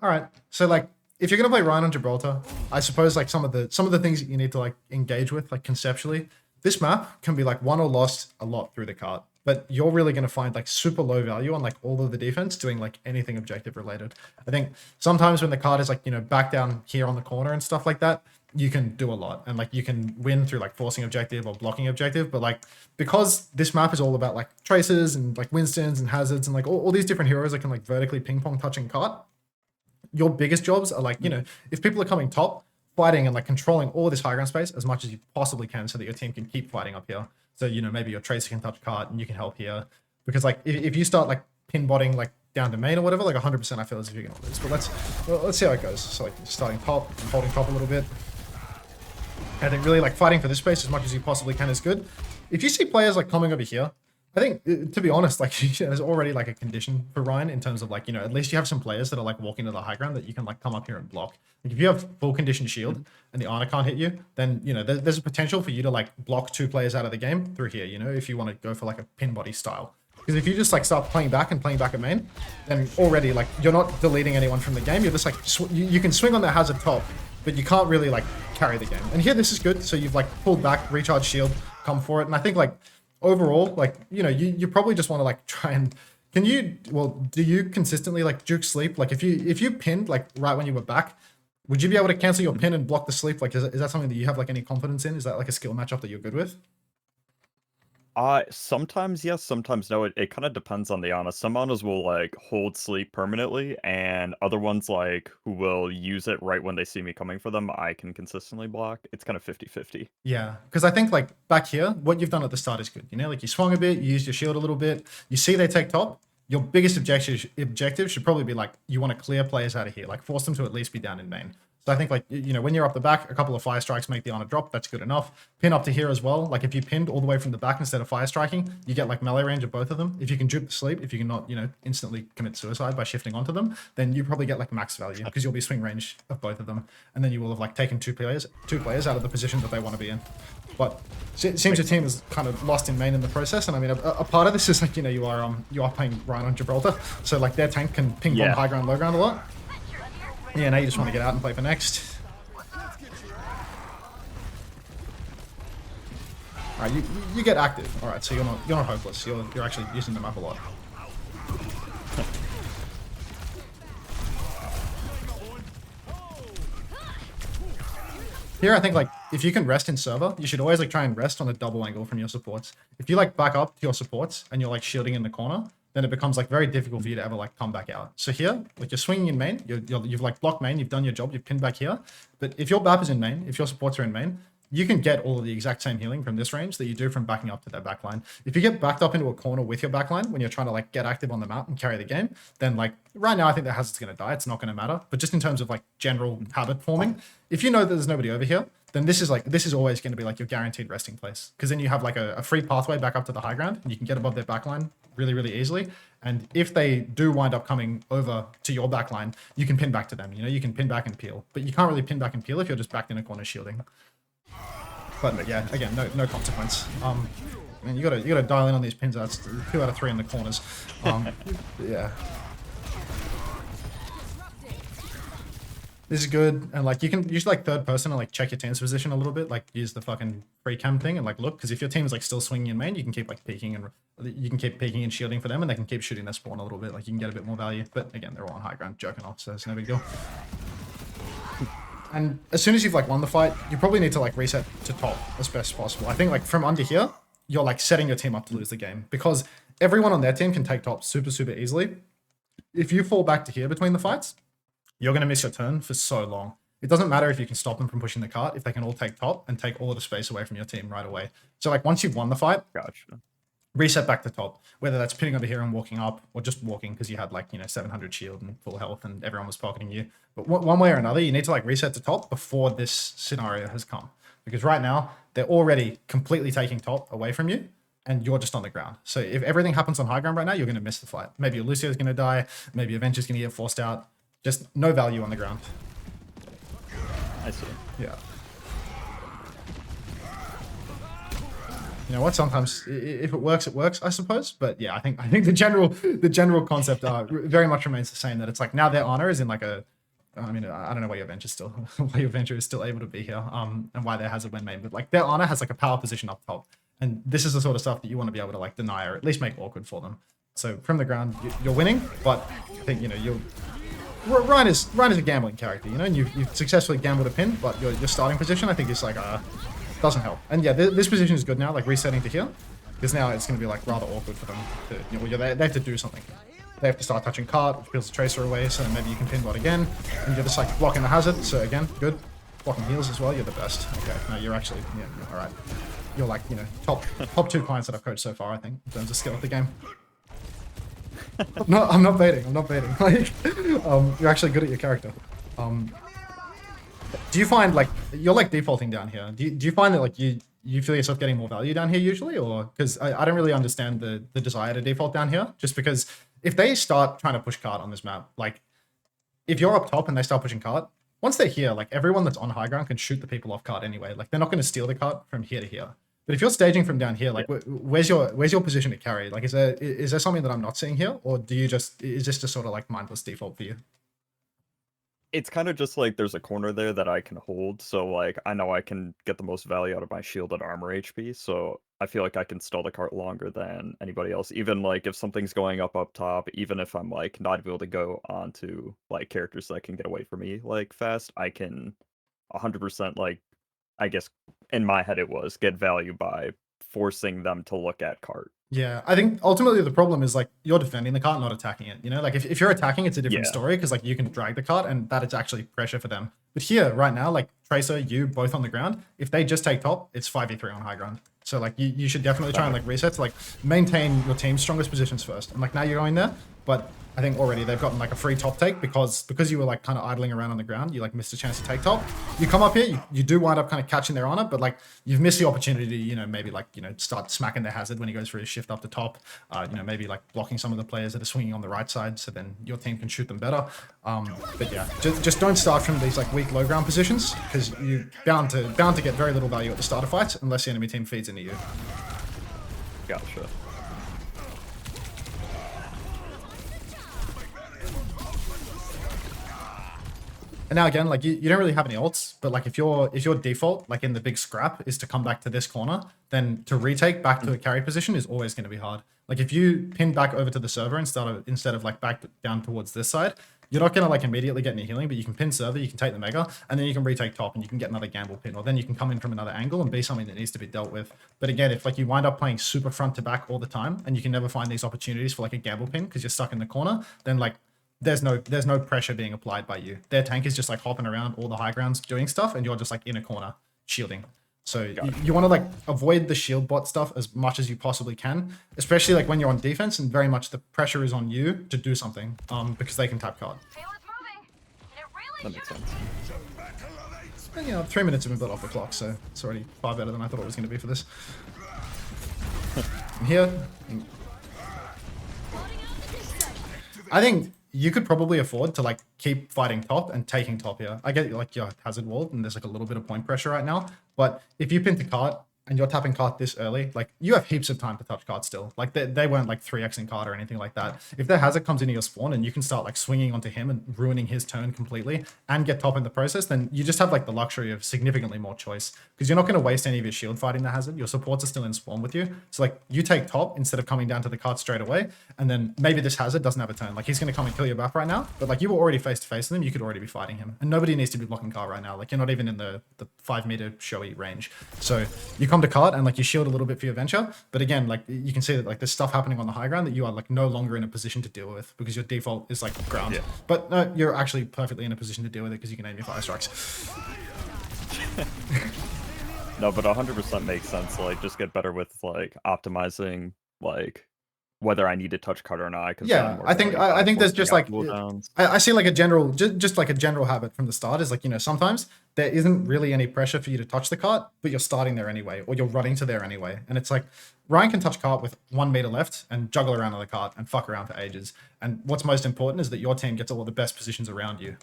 All right. So like, if you're gonna play Ryan on Gibraltar, I suppose like some of the things that you need to like engage with, like conceptually, this map can be like won or lost a lot through the cart. But you're really gonna find like super low value on like all of the defense doing like anything objective related. I think sometimes when the card is like, back down here on the corner and stuff like that, you can do a lot and like you can win through like forcing objective or blocking objective. But like because this map is all about like traces and like Winstons and hazards and like all these different heroes that can like vertically ping pong touching cart, your biggest jobs are like, if people are coming top, fighting and like controlling all this high ground space as much as you possibly can so that your team can keep fighting up here. So, maybe your tracer can touch cart and you can help here. Because like if you start like pin botting like down to main or whatever, like 100% I feel as if you're gonna lose. But let's see how it goes. So like starting top and holding top a little bit. I think really like fighting for this space as much as you possibly can is good. If you see players like coming over here, I think, to be honest, like there's already like a condition for Ryan in terms of like, at least you have some players that are like walking to the high ground that you can like come up here and block. Like if you have full condition shield and the Ana can't hit you, then, there's a potential for you to like block 2 players out of the game through here, if you want to go for like a pin body style. Because if you just like start playing back and playing back at main, then already like you're not deleting anyone from the game. You're just like, you can swing on the hazard top, but you can't really like carry the game. And here this is good. So you've like pulled back, recharge shield, come for it. And I think like, overall, like, you probably just want to like try and do you consistently like juke sleep? Like if you pinned like right when you were back, would you be able to cancel your pin and block the sleep? Like, is that something that you have like any confidence in? Is that like a skill matchup that you're good with? Sometimes yes, sometimes no. It kind of depends on the Ana. Some Anas will like hold sleep permanently, and other ones like who will use it right when they see me coming for them, I can consistently block. It's kind of 50-50. Yeah, because I think like back here, what you've done at the start is good. Like you swung a bit, you used your shield a little bit. You see they take top. Your biggest objective should probably be like you want to clear players out of here, like force them to at least be down in main. So I think like when you're up the back, a couple of fire strikes make the Ana drop. That's good enough. Pin up to here as well. Like if you pinned all the way from the back instead of fire striking, you get like melee range of both of them. If you can dupe the sleep, if you can not instantly commit suicide by shifting onto them, then you probably get like max value because you'll be swing range of both of them, and then you will have like taken two players out of the position that they want to be in. But it seems your team is kind of lost in main in the process, and I mean a part of this is like you are playing Ryan on Gibraltar, so like their tank can ping pong high ground low ground a lot. Yeah, now you just want to get out and play for next. All right, you get active. All right, so you're not hopeless. You're actually using the map a lot. Here, I think like if you can rest in server, you should always like try and rest on a double angle from your supports. If you like back up to your supports and you're like shielding in the corner, then it becomes like very difficult for you to ever like come back out. So here, like you're swinging in main, you've like blocked main, you've done your job, you've pinned back here. But if your BAP is in main, if your supports are in main, you can get all of the exact same healing from this range that you do from backing up to their backline. If you get backed up into a corner with your backline when you're trying to like get active on the map and carry the game, then like right now I think the hazard's going to die. It's not going to matter. But just in terms of like general habit forming, if you know that there's nobody over here, then this is always going to be like your guaranteed resting place, because then you have like a free pathway back up to the high ground and you can get above their backline really, really easily. And if they do wind up coming over to your backline, you can pin back to them. You can pin back and peel, but you can't really pin back and peel if you're just backed in a corner shielding. But yeah, again, no consequence. Man, you gotta dial in on these pins. That's 2 out of 3 in the corners. Yeah. This is good, and like you can use like third person and like check your team's position a little bit, like use the fucking free cam thing and like look, because if your team is like still swinging in main, you can keep like peeking and shielding for them, and they can keep shooting their spawn a little bit. Like you can get a bit more value, but again, they're all on high ground jerking off, so it's no big deal. And as soon as you've like won the fight, you probably need to like reset to top as best as possible. I think like from under here, you're like setting your team up to lose the game, because everyone on their team can take top super, super easily. If you fall back to here between the fights, you're going to miss your turn for so long. It doesn't matter if you can stop them from pushing the cart, if they can all take top and take all of the space away from your team right away. So like once you've won the fight, Gotcha. Reset back to top, whether that's pinning over here and walking up, or just walking because you had like 700 shield and full health and everyone was pocketing you. But one way or another, you need to like reset to top before this scenario has come, because right now they're already completely taking top away from you and you're just on the ground. So if everything happens on high ground right now, you're going to miss the fight. Maybe Lucio's going to die, maybe Avenger's going to get forced out. Just no value on the ground. I see. Yeah. you know what? Sometimes if it works, I suppose. But yeah, I think the general concept very much remains the same. That it's like now their honor is in like a. I mean, I don't know why your venture still why your venture is still able to be here. And why their hazard when made, but like their honor has like a power position up top, and this is the sort of stuff that you want to be able to like deny or at least make awkward for them. So from the ground, you're winning, but I think you'll. Ryan is a gambling character, and you've successfully gambled a pin, but your starting position I think is like doesn't help. And yeah, this position is good now, like resetting to here, because now it's going to be like rather awkward for them to, they have to do something. They have to start touching cart, which peels the tracer away, so then maybe you can pin bot again, and you're just like blocking the hazard. So again, good. Blocking heals as well, you're the best. Okay, no, you're actually, yeah, all right. You're like, top 2 clients that I've coached so far, I think, in terms of skill of the game. No, I'm not baiting. Like, you're actually good at your character. Do you find like you're like defaulting down here? Do you find that like you feel yourself getting more value down here usually, or because I don't really understand the desire to default down here? Just because if they start trying to push cart on this map, like if you're up top and they start pushing cart, once they're here, like everyone that's on high ground can shoot the people off cart anyway. Like they're not going to steal the cart from here to here. But if you're staging from down here, like where's your position to carry? Like is there something that I'm not seeing here, or is this just sort of like mindless default for you? It's kind of just like there's a corner there that I can hold, so like I know I can get the most value out of my shield and armor HP, so I feel like I can stall the cart longer than anybody else. Even like if something's going up top, even if I'm like not able to go onto like characters that can get away from me like fast, I can 100% like I guess in my head it was get value by forcing them to look at cart. Yeah, I think ultimately the problem is like you're defending the cart, not attacking it. Like if you're attacking, it's a different Yeah. story because like you can drag the cart and that is actually pressure for them. But here, right now, like Tracer, you both on the ground, if they just take top, it's 5v3 on high ground. So like you should definitely try and like reset to like maintain your team's strongest positions first. And like now you're going there, but I think already they've gotten like a free top take because you were like kind of idling around on the ground. You like missed a chance to take top. You come up here, you do wind up kind of catching their honor, but like you've missed the opportunity to, maybe like, start smacking their hazard when he goes for his shift up the top. Maybe like blocking some of the players that are swinging on the right side so then your team can shoot them better. But yeah, just don't start from these like weak low ground positions because you're bound to get very little value at the start of fights unless the enemy team feeds into you. Gotcha. And now again, like you don't really have any ults, but like if your default, like in the big scrap, is to come back to this corner, then to retake back to a carry position is always going to be hard. Like if you pin back over to the server instead of like back down towards this side, you're not gonna like immediately get any healing, but you can pin server, you can take the mega, and then you can retake top and you can get another gamble pin, or then you can come in from another angle and be something that needs to be dealt with. But again, if like you wind up playing super front to back all the time and you can never find these opportunities for like a gamble pin because you're stuck in the corner, then like there's no pressure being applied by you. Their tank is just like hopping around all the high grounds doing stuff, and you're just like in a corner shielding. So you want to like avoid the shield bot stuff as much as you possibly can, especially like when you're on defense and very much the pressure is on you to do something because they can tap card. That makes sense. And 3 minutes have been built off the clock, so it's already far better than I thought it was going to be for this. And here, I think you could probably afford to like keep fighting top and taking top here. I get like your hazard walled and there's like a little bit of point pressure right now, but if you pin to cart and you're tapping cart this early, like you have heaps of time to touch cart still. Like they weren't like 3xing cart or anything like that. If their hazard comes into your spawn and you can start like swinging onto him and ruining his turn completely and get top in the process, then you just have like the luxury of significantly more choice because you're not going to waste any of your shield fighting the hazard. Your supports are still in spawn with you. So like you take top instead of coming down to the cart straight away. And then maybe this hazard doesn't have a turn. Like he's going to come and kill your buff right now, but like you were already face to face with him. You could already be fighting him and nobody needs to be blocking cart right now. Like you're not even in the 5 meter showy range. So you come to cart and like you shield a little bit for your venture, but again, like you can see that like there's stuff happening on the high ground that you are like no longer in a position to deal with because your default is like ground. Yeah. But no, you're actually perfectly in a position to deal with it because you can aim your fire strikes. No, but 100% makes sense. Like, just get better with like optimizing like whether I need to touch card or not. Yeah, I think there's just like I see like a general just like a general habit from the start is like sometimes there isn't really any pressure for you to touch the cart, but you're starting there anyway, or you're running to there anyway. And it's like, Ryan can touch cart with 1 meter left and juggle around on the cart and fuck around for ages. And what's most important is that your team gets all of the best positions around you.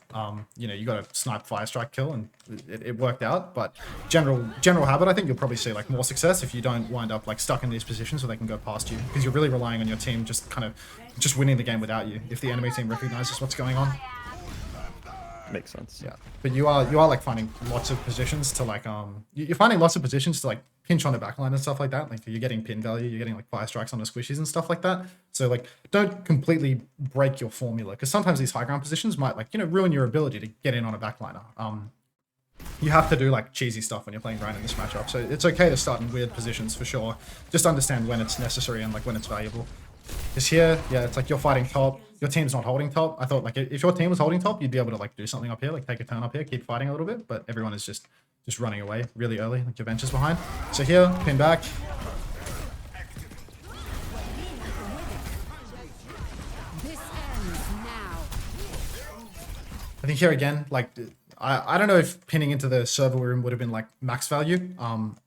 You know, you got a snipe fire strike kill and it worked out, but general habit, I think you'll probably see like more success if you don't wind up like stuck in these positions so they can go past you, because you're really relying on your team just kind of just winning the game without you if the enemy team recognizes what's going on. Makes sense. Yeah, but you are like finding lots of positions to like you're finding lots of positions to like pinch on the backline and stuff like that. Like you're getting pin value, you're getting like fire strikes on the squishies and stuff like that. So like don't completely break your formula, because sometimes these high ground positions might like, you know, ruin your ability to get in on a backliner. You have to do like cheesy stuff when you're playing Ryan in this matchup. So it's okay to start in weird positions for sure. Just understand when it's necessary and like when it's valuable. Because here, yeah, it's like you're fighting top. Your team's not holding top. I thought like if your team was holding top, you'd be able to like do something up here, like take a turn up here, keep fighting a little bit. But everyone is just running away really early, like your bench is behind. So here, pin back. I think here again, like I don't know if pinning into the server room would have been like max value.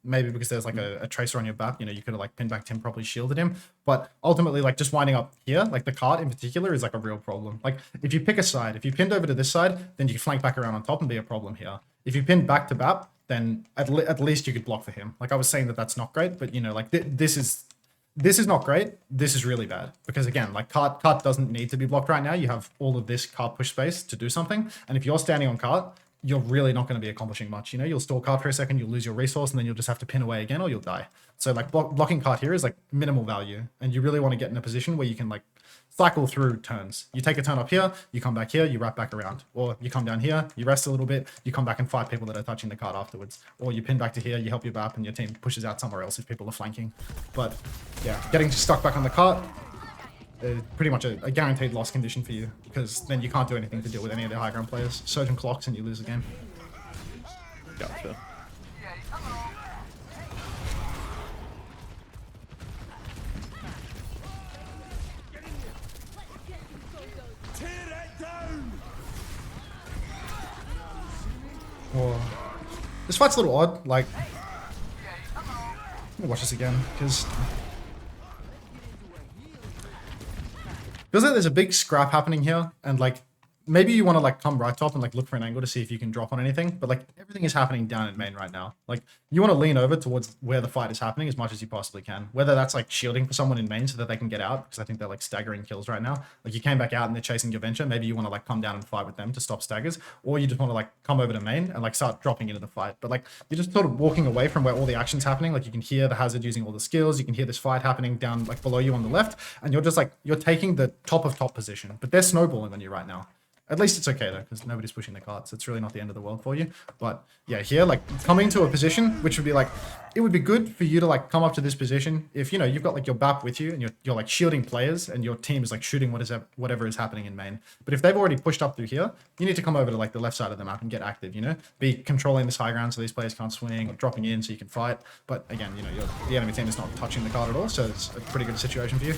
Maybe because there's like a tracer on your back, you know, you could have like pinned back Tim, probably shielded him. But ultimately, like just winding up here, like the cart in particular is like a real problem. Like if you pick a side, if you pinned over to this side, then you can flank back around on top and be a problem here. If you pinned back to BAP, then at least you could block for him. Like I was saying that's not great, but you know, like this is not great. This is really bad because again, like cart doesn't need to be blocked right now. You have all of this cart push space to do something. And if you're standing on cart, you're really not going to be accomplishing much. You know, you'll stall cart for a second, you'll lose your resource, and then you'll just have to pin away again or you'll die. So like blocking cart here is like minimal value. And you really want to get in a position where you can like cycle through turns. You take a turn up here, you come back here, you wrap back around. Or you come down here, you rest a little bit, you come back and fight people that are touching the cart afterwards. Or you pin back to here, you help your BAP, and your team pushes out somewhere else if people are flanking. But yeah, getting stuck back on the cart, pretty much a guaranteed loss condition for you, because then you can't do anything to deal with any of the high ground players. Surgeon clocks and you lose the game. Gotcha. Or this fight's a little odd. Like, let me watch this again because feels like there's a big scrap happening here, and like maybe you want to like come right top and like look for an angle to see if you can drop on anything, but like everything is happening down in main right now. Like you want to lean over towards where the fight is happening as much as you possibly can, whether that's like shielding for someone in main so that they can get out, because I think they're like staggering kills right now. Like you came back out and they're chasing your venture, maybe you want to like come down and fight with them to stop staggers, or you just want to like come over to main and like start dropping into the fight. But like you're just sort of walking away from where all the action's happening. Like you can hear the hazard using all the skills, you can hear this fight happening down like below you on the left, and you're just like you're taking the top of top position, but they're snowballing on you right now. At least it's okay though, because nobody's pushing the carts. It's really not the end of the world for you. But yeah, here, like coming to a position, which would be like, it would be good for you to like come up to this position. If, you know, you've got like your BAP with you and you're like shielding players and your team is like shooting whatever is happening in main. But if they've already pushed up through here, you need to come over to like the left side of the map and get active, you know, be controlling this high ground so these players can't swing, or dropping in so you can fight. But again, you know, the enemy team is not touching the card at all. So it's a pretty good situation for you.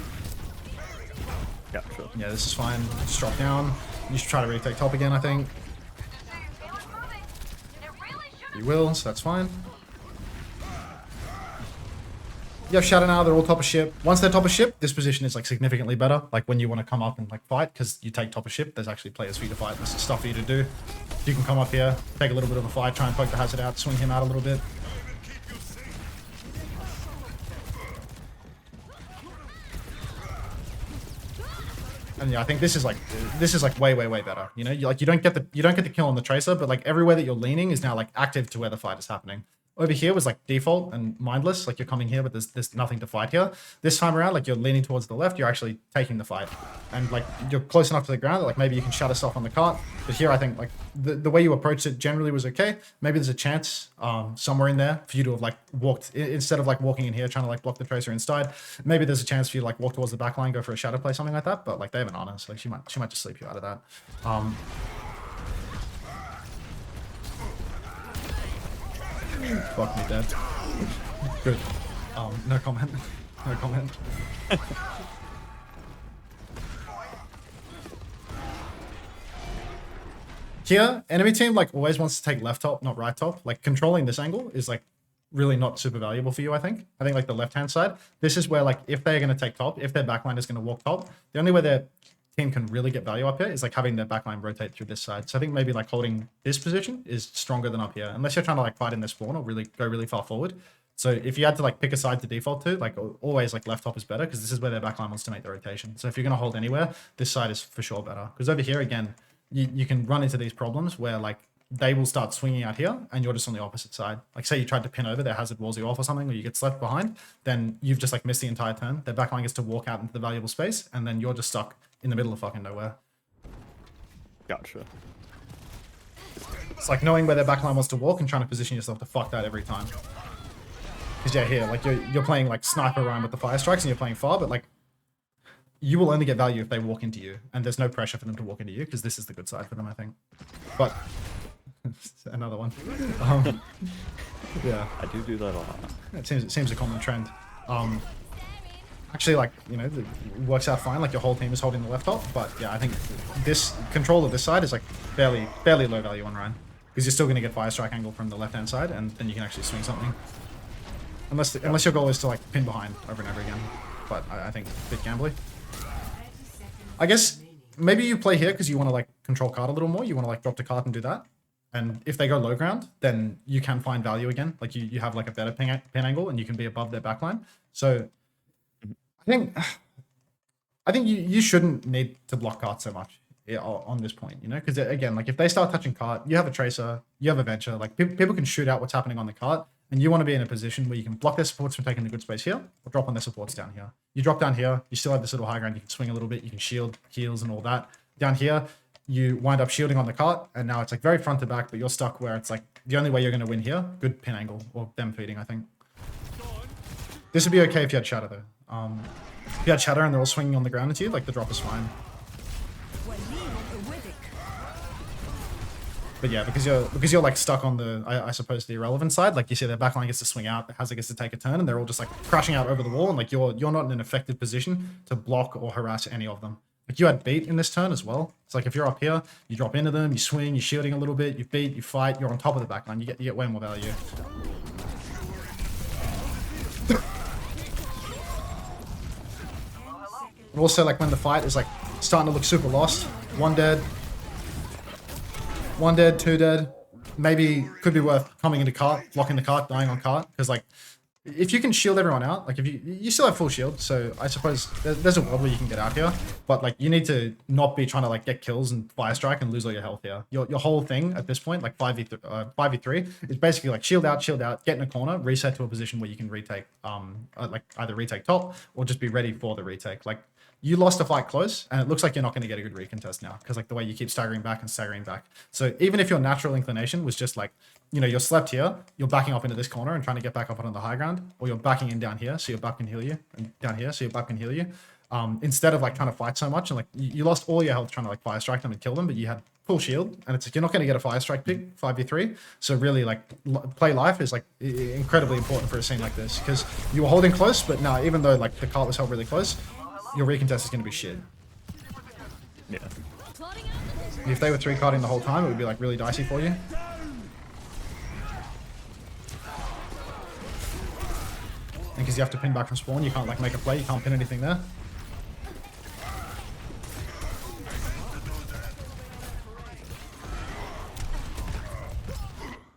Yeah, sure. Yeah, this is fine. Just drop down. You should try to retake top again, I think. You will, so that's fine. You have Shadow now, they're all top of ship. Once they're top of ship, this position is like significantly better. Like when you want to come up and like fight, because you take top of ship, there's actually players for you to fight. There's stuff for you to do. You can come up here, take a little bit of a fight, try and poke the hazard out, swing him out a little bit. And yeah, I think this is like way better. You know, you don't get the kill on the tracer, but like everywhere that you're leaning is now like active to where the fight is happening. Over here was like default and mindless, like you're coming here, but there's nothing to fight here. This time around, like you're leaning towards the left, you're actually taking the fight, and like you're close enough to the ground that like maybe you can shatter stuff on the cart. But here, I think like the way you approached it generally was okay. Maybe there's a chance somewhere in there for you to have like walked instead of like walking in here trying to like block the tracer inside. Maybe there's a chance for you to like walk towards the back line, go for a shadow play, something like that. But like they have an honor, so like she might just sleep you out of that. Fuck me dead. Good. No comment. No comment. Here, enemy team like always wants to take left top, not right top. Like controlling this angle is like really not super valuable for you, I think. I think like the left-hand side, this is where like if they're going to take top, if their backline is going to walk top, the only way their team can really get value up here is like having their backline rotate through this side. So I think maybe like holding this position is stronger than up here, unless you're trying to like fight in this spawn or really go really far forward. So if you had to like pick a side to default to, like always like left top is better because this is where their backline wants to make the rotation. So if you're going to hold anywhere, this side is for sure better. Because over here, again, you can run into these problems where like they will start swinging out here and you're just on the opposite side. Like say you tried to pin over, their hazard walls you off or something, or you get slept behind, then you've just like missed the entire turn. Their backline gets to walk out into the valuable space and then you're just stuck in the middle of fucking nowhere. Gotcha. It's like knowing where their backline wants to walk and trying to position yourself to fuck that every time. Because yeah, here, like you're playing like sniper Ryan with the fire strikes and you're playing far, but like you will only get value if they walk into you, and there's no pressure for them to walk into you because this is the good side for them, I think. But another one. Yeah, I do that a lot. it seems a common trend. Actually, like you know, it works out fine. Like your whole team is holding the left top, but yeah, I think this control of this side is like fairly low value on Ryan because you're still going to get fire strike angle from the left hand side, and then you can actually swing something. Unless your goal is to like pin behind over and over again, but I think a bit gambly. I guess maybe you play here because you want to like control card a little more. You want to like drop the card and do that. And if they go low ground, then you can find value again. Like you have like a better pin angle and you can be above their backline. So I think you shouldn't need to block cart so much on this point, you know, because again, like if they start touching cart, you have a tracer, you have a venture, like people can shoot out what's happening on the cart. And you want to be in a position where you can block their supports from taking the good space here, or drop on their supports down here. You drop down here, you still have this little high ground, you can swing a little bit, you can shield, heals, and all that. Down here, you wind up shielding on the cart, and now it's like very front to back, but you're stuck where it's like the only way you're going to win here, good pin angle, or them feeding, I think. This would be okay if you had Shatter, though. If you had Shatter and they're all swinging on the ground into you, like the drop is fine. But yeah, because you're like stuck on the I suppose the irrelevant side. Like you see their backline gets to swing out, the hazard gets to take a turn, and they're all just like crashing out over the wall, and like you're not in an effective position to block or harass any of them. Like you had beat in this turn as well. It's like if you're up here, you drop into them, you swing, you're shielding a little bit, you beat, you fight, you're on top of the backline, you get way more value. And also like when the fight is like starting to look super lost, one dead, two dead. Maybe could be worth coming into cart, blocking the cart, dying on cart. Because like, if you can shield everyone out, like if you still have full shield, so I suppose there's a world where you can get out here. But like, you need to not be trying to like get kills and fire strike and lose all your health here. Your whole thing at this point, like 5v3, is basically like shield out, get in a corner, reset to a position where you can retake, like either retake top or just be ready for the retake. Like. You lost a fight close, and it looks like you're not going to get a good recontest now because like the way you keep staggering back. So even if your natural inclination was just like, you know, you're slept here, you're backing up into this corner and trying to get back up on the high ground, or you're backing in down here, so your buck can heal you, and down here, so your buck can heal you. Instead of like trying to fight so much and like you lost all your health trying to like fire strike them and kill them, but you had full shield, and it's like you're not going to get a fire strike pick 5v3. So really like play life is like incredibly important for a scene like this because you were holding close, but now even though like the cart was held really close, your recontest is going to be shit. Yeah. If they were 3-carding the whole time, it would be like really dicey for you. And because you have to pin back from spawn, you can't like make a play, you can't pin anything there.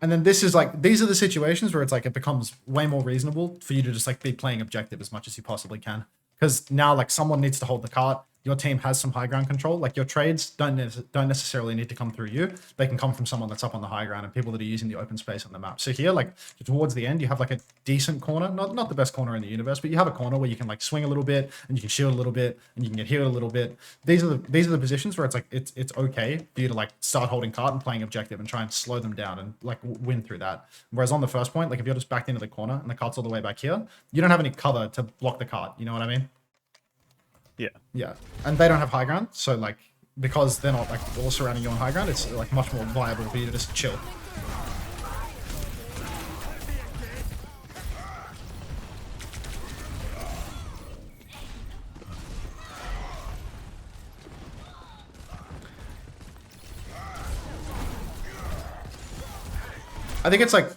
And then this is like, these are the situations where it's like, it becomes way more reasonable for you to just like be playing objective as much as you possibly can. Because now, like, someone needs to hold the cart. Your team has some high ground control. Like, your trades don't necessarily need to come through you. They can come from someone that's up on the high ground and people that are using the open space on the map. So here, like, towards the end, you have, like, a decent corner. Not the best corner in the universe, but you have a corner where you can, like, swing a little bit, and you can shield a little bit, and you can get healed a little bit. These are the positions where it's, like, it's okay for you to, like, start holding cart and playing objective and try and slow them down and, like, win through that. Whereas on the first point, like, if you're just backed into the corner and the cart's all the way back here, you don't have any cover to block the cart. You know what I mean? Yeah. Yeah, and they don't have high ground, so like because they're not like all surrounding you on high ground, it's like much more viable for you to just chill. I think it's like,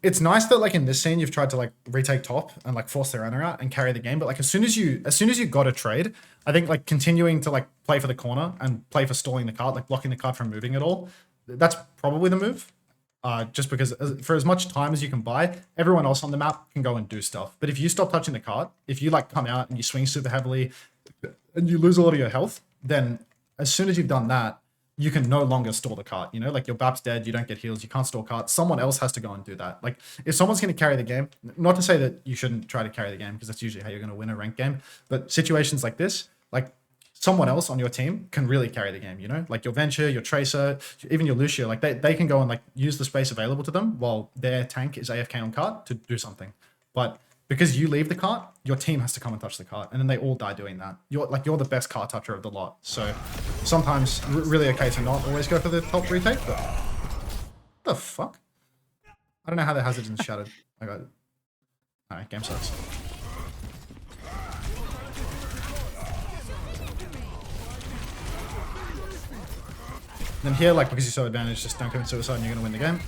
it's nice that like in this scene you've tried to like retake top and like force their owner out and carry the game. But like as soon as you got a trade, I think like continuing to like play for the corner and play for stalling the card, like blocking the card from moving at all, that's probably the move. Just because for as much time as you can buy, everyone else on the map can go and do stuff. But if you stop touching the card, if you like come out and you swing super heavily and you lose a lot of your health, then as soon as you've done that, you can no longer stall the cart. You know, like your BAP's dead, you don't get heals, you can't stall cart. Someone else has to go and do that. Like if someone's going to carry the game, not to say that you shouldn't try to carry the game because that's usually how you're going to win a ranked game, but situations like this, like someone else on your team can really carry the game, you know, like your Venture, your Tracer, even your Lucio, like they can go and like use the space available to them while their tank is AFK on cart to do something. But because you leave the cart, your team has to come and touch the cart, and then they all die doing that. You're the best cart toucher of the lot. So sometimes really okay to not always go for the top retake, but what the fuck? I don't know how the hazard isn't shattered. I got it. Alright, game sucks. Then here, like, because you're so advantaged, just don't commit suicide and you're gonna win the game.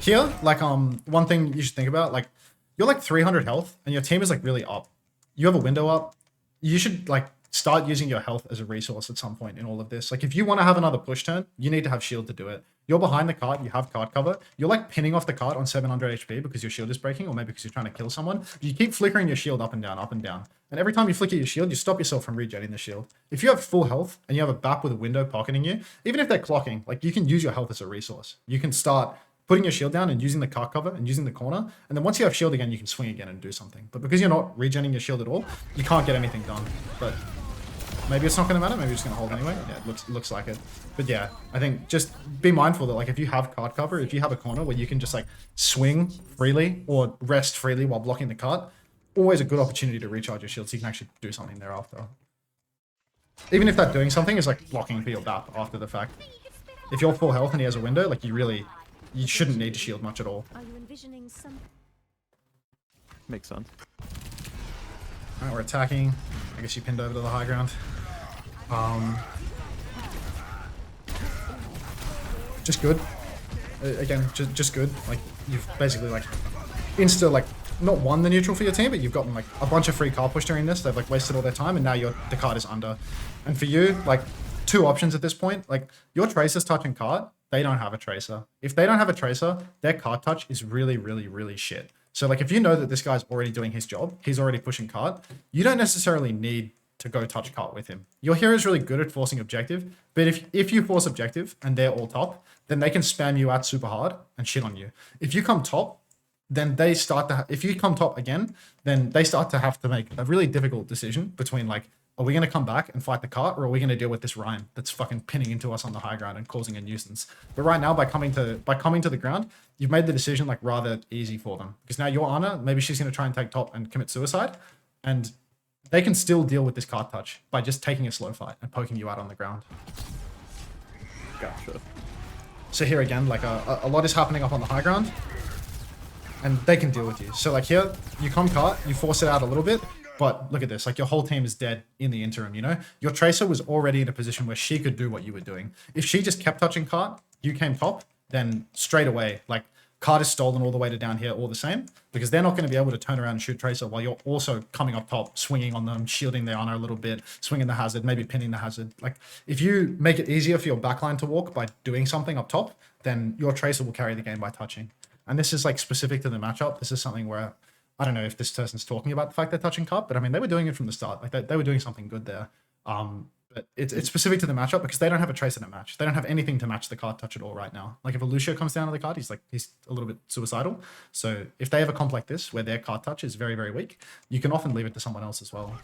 Here, like, one thing you should think about, like, you're like 300 health and your team is like really up. You have a window up. You should like start using your health as a resource at some point in all of this. Like if you want to have another push turn, you need to have shield to do it. You're behind the cart, you have cart cover. You're like pinning off the cart on 700 HP because your shield is breaking, or maybe because you're trying to kill someone. You keep flickering your shield up and down, up and down. And every time you flicker your shield, you stop yourself from regenerating the shield. If you have full health and you have a BAP with a window pocketing you, even if they're clocking, like you can use your health as a resource. You can start putting your shield down and using the cart cover and using the corner. And then once you have shield again, you can swing again and do something. But because you're not regenerating your shield at all, you can't get anything done. But maybe it's not going to matter. Maybe you're just going to hold anyway. Yeah, it looks like it. But yeah, I think just be mindful that like if you have cart cover, if you have a corner where you can just like swing freely or rest freely while blocking the cart, always a good opportunity to recharge your shield so you can actually do something thereafter. Even if that doing something is like blocking for your BAP after the fact. If you're full health and he has a window, like you shouldn't need to shield much at all. Are you envisioning some? Makes sense. Alright, we're attacking. I guess you pinned over to the high ground. Just good. Again, just good. Like, you've basically, like, insta, like, not won the neutral for your team, but you've gotten, like, a bunch of free card push during this. They've, like, wasted all their time, and now the card is under. And for you, like, two options at this point. Like, your Tracer's touching card. They don't have a Tracer. If they don't have a Tracer, their card touch is really, really, really shit. So, like, if you know that this guy's already doing his job, he's already pushing cart, you don't necessarily need to go touch cart with him. Your hero's really good at forcing objective, but if you force objective and they're all top, then they can spam you out super hard and shit on you. If you come top, then they start to... if you come top again, then they start to have to make a really difficult decision between, like, are we going to come back and fight the cart, or are we going to deal with this Ryan that's fucking pinning into us on the high ground and causing a nuisance? But right now, by coming to the ground, you've made the decision like rather easy for them, because now your Ana, maybe she's going to try and take top and commit suicide, and they can still deal with this cart touch by just taking a slow fight and poking you out on the ground. Gotcha. So here again, like a lot is happening up on the high ground, and they can deal with you. So like here, you come cart, you force it out a little bit. But look at this, like your whole team is dead in the interim, you know? Your Tracer was already in a position where she could do what you were doing. If she just kept touching cart, you came top, then straight away, like cart is stolen all the way to down here all the same, because they're not going to be able to turn around and shoot Tracer while you're also coming up top, swinging on them, shielding their Ana a little bit, swinging the hazard, maybe pinning the hazard. Like if you make it easier for your backline to walk by doing something up top, then your Tracer will carry the game by touching. And this is like specific to the matchup. This is something where I don't know if this person's talking about the fact they're touching cart, but I mean, they were doing it from the start. Like they were doing something good there. But it's specific to the matchup because they don't have a Tracer to match. They don't have anything to match the cart touch at all right now. Like if a Lucio comes down to the cart, he's a little bit suicidal. So if they have a comp like this where their cart touch is very, very weak, you can often leave it to someone else as well.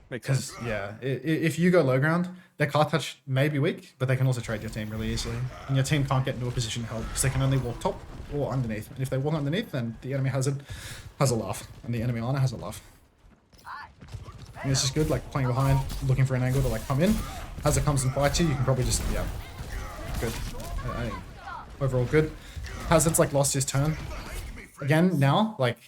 Because yeah, if you go low ground, their cart touch may be weak, but they can also trade your team really easily. And your team can't get into a position to help because they can only walk top or underneath. And if they walk underneath, then the enemy has a laugh. And the enemy Ana has a laugh. And this is good, like playing behind, looking for an angle to like come in. As it comes and fights you, you can probably just, yeah, good. I think overall good. Hazard's like lost his turn. Again, now, like,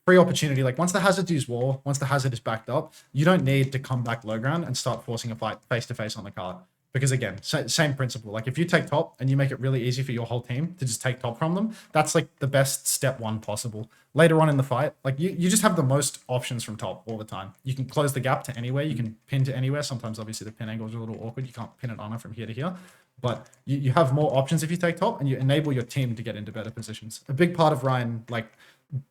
free opportunity. Like once the hazard's used war, once the hazard is backed up, you don't need to come back low ground and start forcing a fight face to face on the cart. Because again, same principle. Like if you take top and you make it really easy for your whole team to just take top from them, that's like the best step one possible. Later on in the fight, like you just have the most options from top all the time. You can close the gap to anywhere. You can pin to anywhere. Sometimes obviously the pin angles are a little awkward. You can't pin it on her from here to here. But you have more options if you take top, and you enable your team to get into better positions. A big part of Ryan, like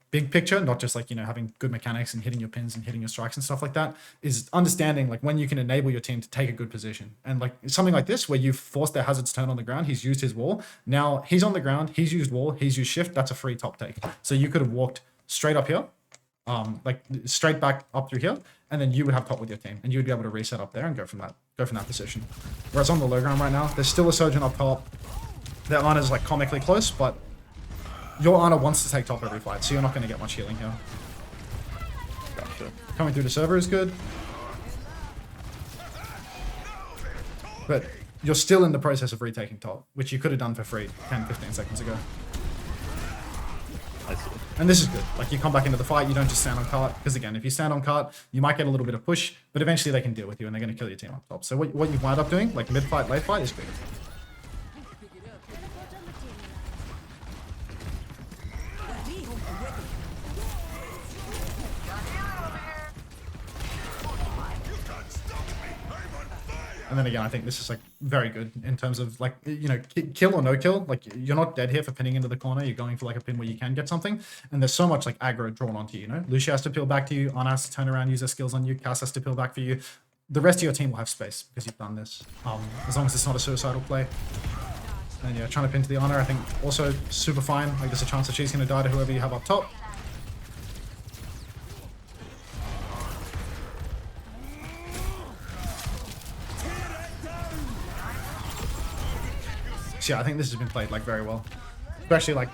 big picture, not just like, you know, having good mechanics and hitting your pins and hitting your strikes and stuff like that, is understanding like when you can enable your team to take a good position. And like something like this, where you've forced their hazards turn on the ground, he's used his wall. Now he's on the ground, he's used wall, he's used shift. That's a free top take. So you could have walked straight up here, like straight back up through here, and then you would have top with your team, and you would be able to reset up there and go from that position. Whereas on the low ground right now, there's still a surgeon up top. Their Ana's like comically close, but your Ana wants to take top every fight, so you're not going to get much healing here. Gotcha. Coming through the server is good, but you're still in the process of retaking top, which you could have done for free 10-15 seconds ago. I see. And this is good. Like you come back into the fight, you don't just stand on cart, because again, if you stand on cart, you might get a little bit of push, but eventually they can deal with you and they're going to kill your team up top. So what you wind up doing, like mid fight, late fight, is good. And then again, I think this is like very good in terms of like, you know, kill or no kill. Like you're not dead here for pinning into the corner. You're going for like a pin where you can get something. And there's so much like aggro drawn onto you, you know? Lucia has to peel back to you. Ana has to turn around, use her skills on you. Cass has to peel back for you. The rest of your team will have space because you've done this. As long as it's not a suicidal play. And yeah, trying to pin to the Ana, I think also super fine. Like there's a chance that she's going to die to whoever you have up top. Yeah, I think this has been played like very well. Especially like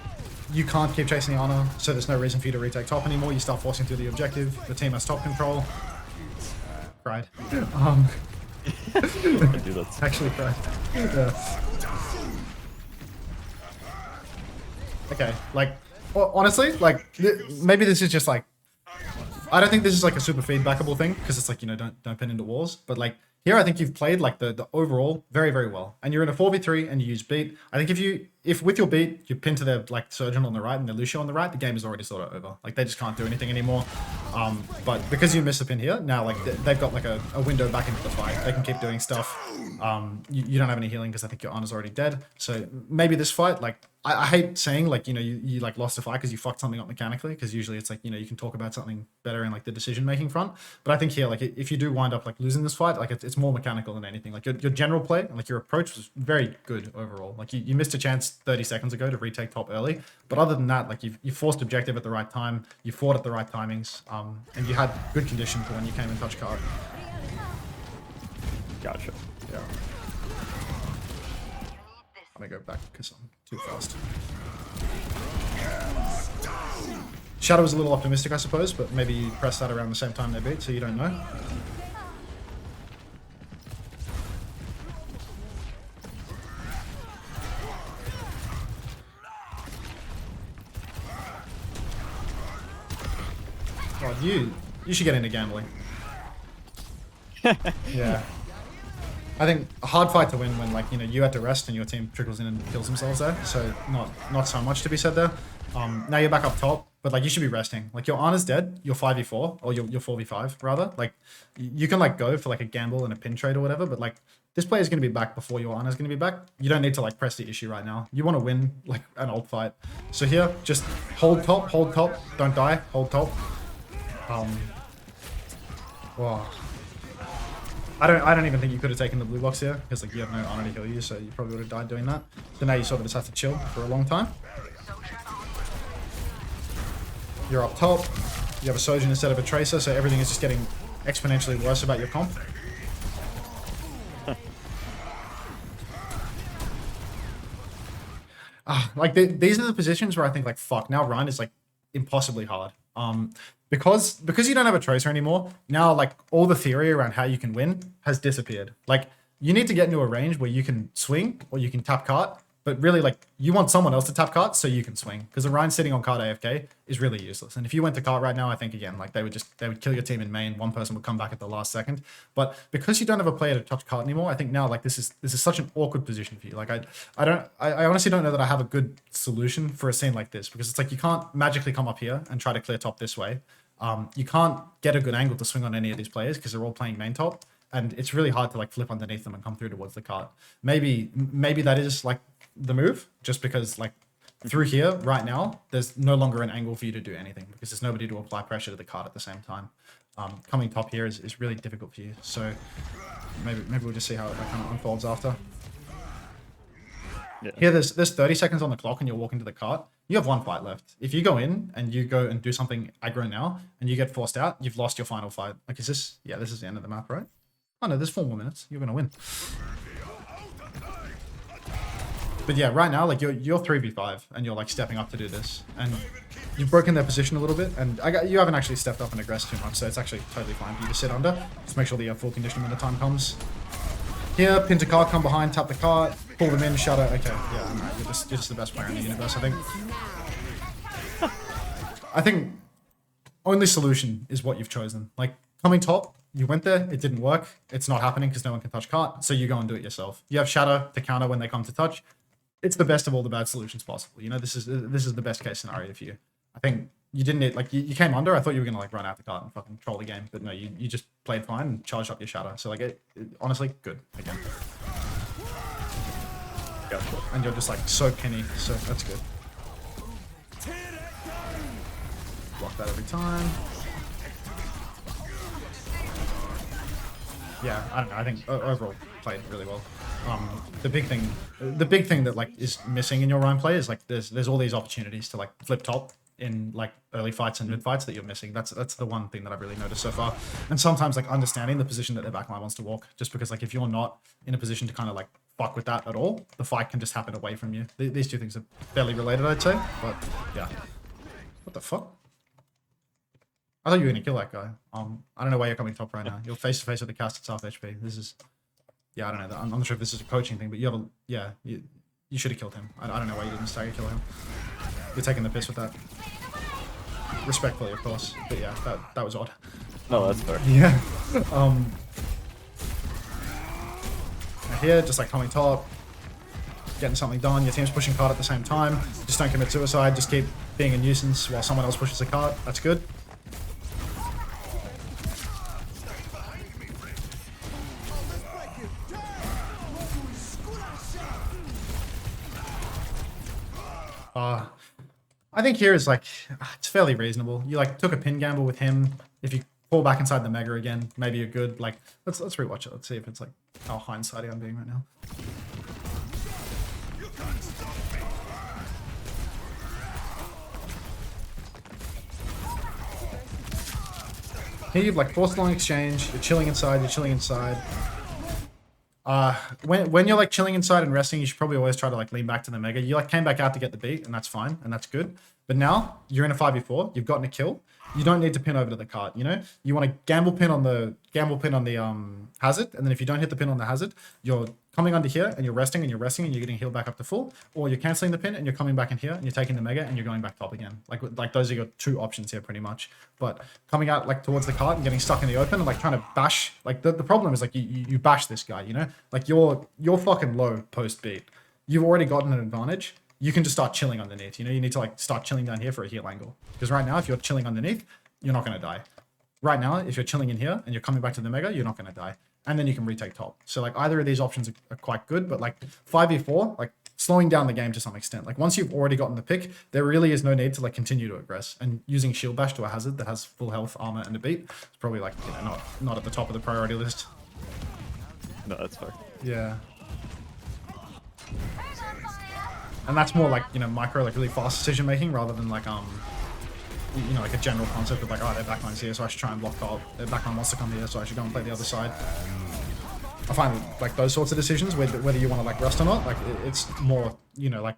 you can't keep chasing the Ana, so there's no reason for you to retake top anymore. You start forcing through the objective. The team has top control. Cried. I do that. Actually cried. Yeah. Okay, like honestly, like maybe this is just like, I don't think this is like a super feedbackable thing because it's like, you know, don't pin into walls, but like here, I think you've played like the overall very, very well. And you're in a 4v3 and you use beat. I think if with your beat, you pin to their like surgeon on the right and the Lucio on the right, the game is already sort of over. Like they just can't do anything anymore. But because you miss a pin here, now like they've got like a window back into the fight. They can keep doing stuff. You don't have any healing because I think your Ana's already dead. So maybe this fight, like I hate saying like, you know, you like lost a fight because you fucked something up mechanically, because usually it's like, you know, you can talk about something better in like the decision making front. But I think here, like if you do wind up like losing this fight, like it's more mechanical than anything. Like your general play and like your approach was very good overall. Like you missed a chance 30 seconds ago to retake top early, but other than that, like you forced objective at the right time, you fought at the right timings, and you had good condition for when you came and touched card. Gotcha. Yeah. I'm gonna go back because I'm too fast. Shadow was a little optimistic, I suppose, but maybe you press that around the same time they beat, so you don't know. God, you should get into gambling. Yeah. I think a hard fight to win when, like, you know, you had to rest and your team trickles in and kills themselves there. So not so much to be said there. Now you're back up top, but like you should be resting. Like your Ana's dead, you're 5v4 or you're 4v5 rather. Like you can like go for like a gamble and a pin trade or whatever, but like this player is going to be back before your Ana's going to be back. You don't need to like press the issue right now. You want to win like an ult fight. So here, just hold top, don't die, hold top. Wow. I don't even think you could have taken the blue box here because like you have no Ana to heal you, so you probably would have died doing that. So now you sort of just have to chill for a long time. You're up top. You have a Sojourn instead of a Tracer, so everything is just getting exponentially worse about your comp. Like these are the positions where I think like fuck, now Ryan is like impossibly hard. Because you don't have a Tracer anymore, now like all the theory around how you can win has disappeared. Like you need to get into a range where you can swing or you can tap cart But really, like, you want someone else to tap cart so you can swing. Because the Ryan sitting on cart AFK is really useless. And if you went to cart right now, I think, again, like, they would kill your team in main. One person would come back at the last second. But because you don't have a player to touch cart anymore, I think now, like, this is such an awkward position for you. Like, I honestly don't know that I have a good solution for a scene like this. Because it's like, you can't magically come up here and try to clear top this way. You can't get a good angle to swing on any of these players because they're all playing main top. And it's really hard to, like, flip underneath them and come through towards the cart. Maybe that is, like, the move, just because, like, through here right now there's no longer an angle for you to do anything because there's nobody to apply pressure to the cart at the same time. Coming top here is really difficult for you, so maybe we'll just see how it kind of unfolds after. Here there's 30 seconds on the clock and you're walking to the cart. You have one fight left. If you go in and you go and do something aggro now and you get forced out, you've lost your final fight. Like, is this, yeah, this is the end of the map, right? Oh no, there's 4 more minutes. You're gonna win. But yeah, right now, like, you're 3v5 and you're, like, stepping up to do this, and you've broken their position a little bit, and you haven't actually stepped up and aggressed too much, so it's actually totally fine for you to sit under. Just make sure that you have full condition when the time comes. Here, pin to cart, come behind, tap the cart, pull them in, shadow. Okay, yeah, I'm right. You're just the best player in the universe, I think. I think only solution is what you've chosen. Like, coming top, you went there, it didn't work, it's not happening because no one can touch cart, so you go and do it yourself. You have shadow to counter when they come to touch. It's the best of all the bad solutions possible. You know, this is the best case scenario for you. I think you didn't need, like, you came under. I thought you were gonna, like, run out the cart and fucking troll the game, but no, you just played fine and charged up your shadow. So, like, it honestly good again. Yeah. And you're just, like, so penny, so that's good. Block that every time. Yeah, I don't know. I think overall played really well. The big thing that, like, is missing in your Ryan play is, like, there's all these opportunities to, like, flip top in, like, early fights and mid fights that you're missing. That's the one thing that I've really noticed so far. And sometimes, like, understanding the position that their backline wants to walk, just because, like, if you're not in a position to kind of, like, fuck with that at all, the fight can just happen away from you. These two things are fairly related, I'd say. But yeah, what the fuck? I thought you were gonna kill that guy. I don't know why you're coming top right now. You're face to face with the cast at half HP. This is, yeah, I don't know. I'm not sure if this is a coaching thing, but you have a, yeah, you should have killed him. I don't know why you didn't stagger kill him. You're taking the piss with that. Respectfully, of course, but yeah, that was odd. No, that's fair. Yeah. Here, just, like, coming top, getting something done. Your team's pushing cart at the same time. Just don't commit suicide. Just keep being a nuisance while someone else pushes the cart. That's good. I think here is, like, it's fairly reasonable. You, like, took a pin gamble with him. If you fall back inside the mega again, maybe you're good. Like, let's rewatch it. Let's see if it's, like, how hindsighty I'm being right now. Here you've, like, forced long exchange. You're chilling inside. When you're, like, chilling inside and resting, you should probably always try to, like, lean back to the mega. You, like, came back out to get the beat, and that's fine, and that's good. But now you're in a 5v4. You've gotten a kill. You don't need to pin over to the cart. You know, you want to gamble pin on the hazard, and then if you don't hit the pin on the hazard, you're coming under here and you're resting and you're getting healed back up to full, or you're canceling the pin and you're coming back in here and you're taking the mega and you're going back top again. Like those are your two options here pretty much. But coming out, like, towards the cart and getting stuck in the open and, like, trying to bash, like, the problem is, like, you bash this guy, you know, like, you're fucking low post beat. You've already gotten an advantage. You can just start chilling underneath. You know, you need to, like, start chilling down here for a heal angle. Because right now, if you're chilling underneath, you're not going to die. Right now, if you're chilling in here and you're coming back to the mega, you're not going to die. And then you can retake top. So, like, either of these options are quite good, but, like, 5v4, like, slowing down the game to some extent. Like, once you've already gotten the pick, there really is no need to, like, continue to aggress. And using shield bash to a hazard that has full health, armor, and a beat is probably, like, you know, not at the top of the priority list. No, that's fair. Yeah. And that's more, like, you know, micro, like, really fast decision making rather than, like, you know, like, a general concept of, like, oh, their backline's here, so I should try and block top. Their backline wants to come here, so I should go and play the other side. I find, like, those sorts of decisions, whether you want to, like, rust or not, like, it's more, you know, like,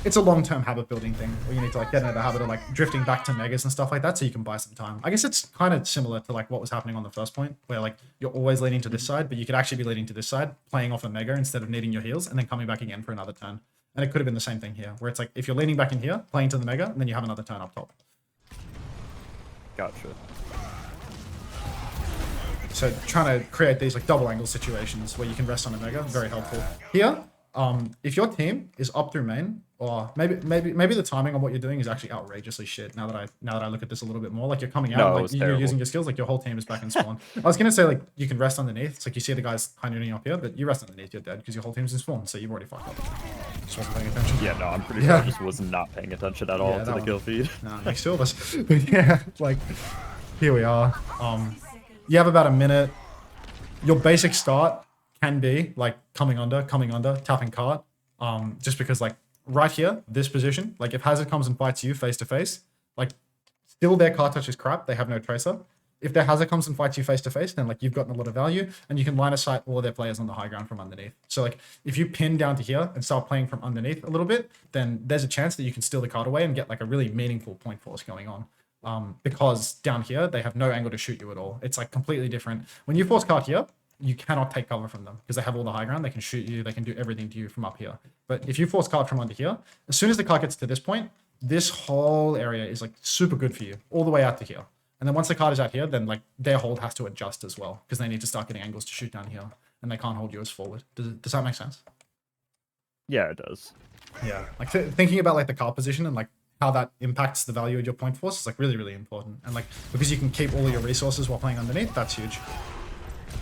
it's a long-term habit building thing where you need to like get into the habit of like drifting back to megas and stuff like that so you can buy some time. I guess it's kind of similar to like what was happening on the first point where like you're always leading to this side, but you could actually be leading to this side, playing off a mega instead of needing your heals and then coming back again for another turn. And it could have been the same thing here where it's like if you're leaning back in here, playing to the mega, and then you have another turn up top. Gotcha. So trying to create these like double angle situations where you can rest on a mega, very helpful. Here, if your team is up through main, or maybe the timing on what you're doing is actually outrageously shit. Now that I look at this a little bit more, like you're coming out, like you're using your skills, like your whole team is back in spawn. I was gonna say like you can rest underneath. It's like you see the guys high-nooning up here, but you rest underneath, you're dead because your whole team's in spawn. So you've already fucked up. Just wasn't paying attention. Yeah, no, I'm pretty sure I just was not paying attention at all to the kill feed. Nah, makes two of us. But yeah, like here we are. You have about a minute. Your basic start can be like coming under, tapping cart. Just because like right here, this position, like if Hazard comes and fights you face to face, like still their cart touch is crap. They have no tracer. If their Hazard comes and fights you face to face, then like you've gotten a lot of value and you can line of sight all their players on the high ground from underneath. So like if you pin down to here and start playing from underneath a little bit, then there's a chance that you can steal the cart away and get like a really meaningful point force going on. Because down here, they have no angle to shoot you at all. It's like completely different. When you force cart here, you cannot take cover from them because they have all the high ground. They can shoot you. They can do everything to you from up here. But if you force cart from under here, as soon as the cart gets to this point, this whole area is like super good for you all the way out to here. And then once the cart is out here, then like their hold has to adjust as well because they need to start getting angles to shoot down here and they can't hold you as forward. Does that make sense? Yeah, it does. Yeah. Like thinking about like the cart position and like how that impacts the value of your point force is like really, really important. And like because you can keep all of your resources while playing underneath, that's huge.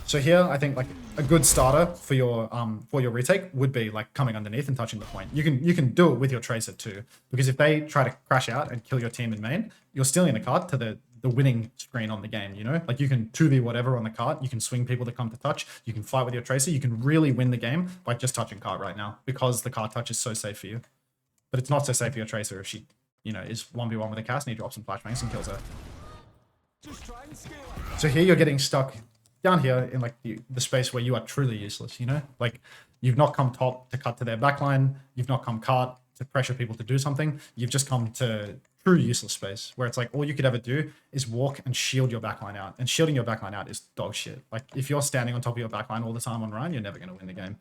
So here, I think like a good starter for your retake would be like coming underneath and touching the point. You can do it with your tracer too, because if they try to crash out and kill your team in main, you're stealing the cart to the winning screen on the game. You know, like you can 2v whatever on the cart. You can swing people that come to touch. You can fight with your tracer. You can really win the game by just touching cart right now because the cart touch is so safe for you. But it's not so safe for your tracer if she, you know, is 1v1 with a cast and he drops some flashbangs and kills her. So here you're getting stuck down here in like the space where you are truly useless, you know? Like you've not come top to cut to their backline, you've not come cart to pressure people to do something, you've just come to true useless space where it's like all you could ever do is walk and shield your backline out. And shielding your backline out is dog shit. Like if you're standing on top of your backline all the time on Ryan, you're never going to win the game.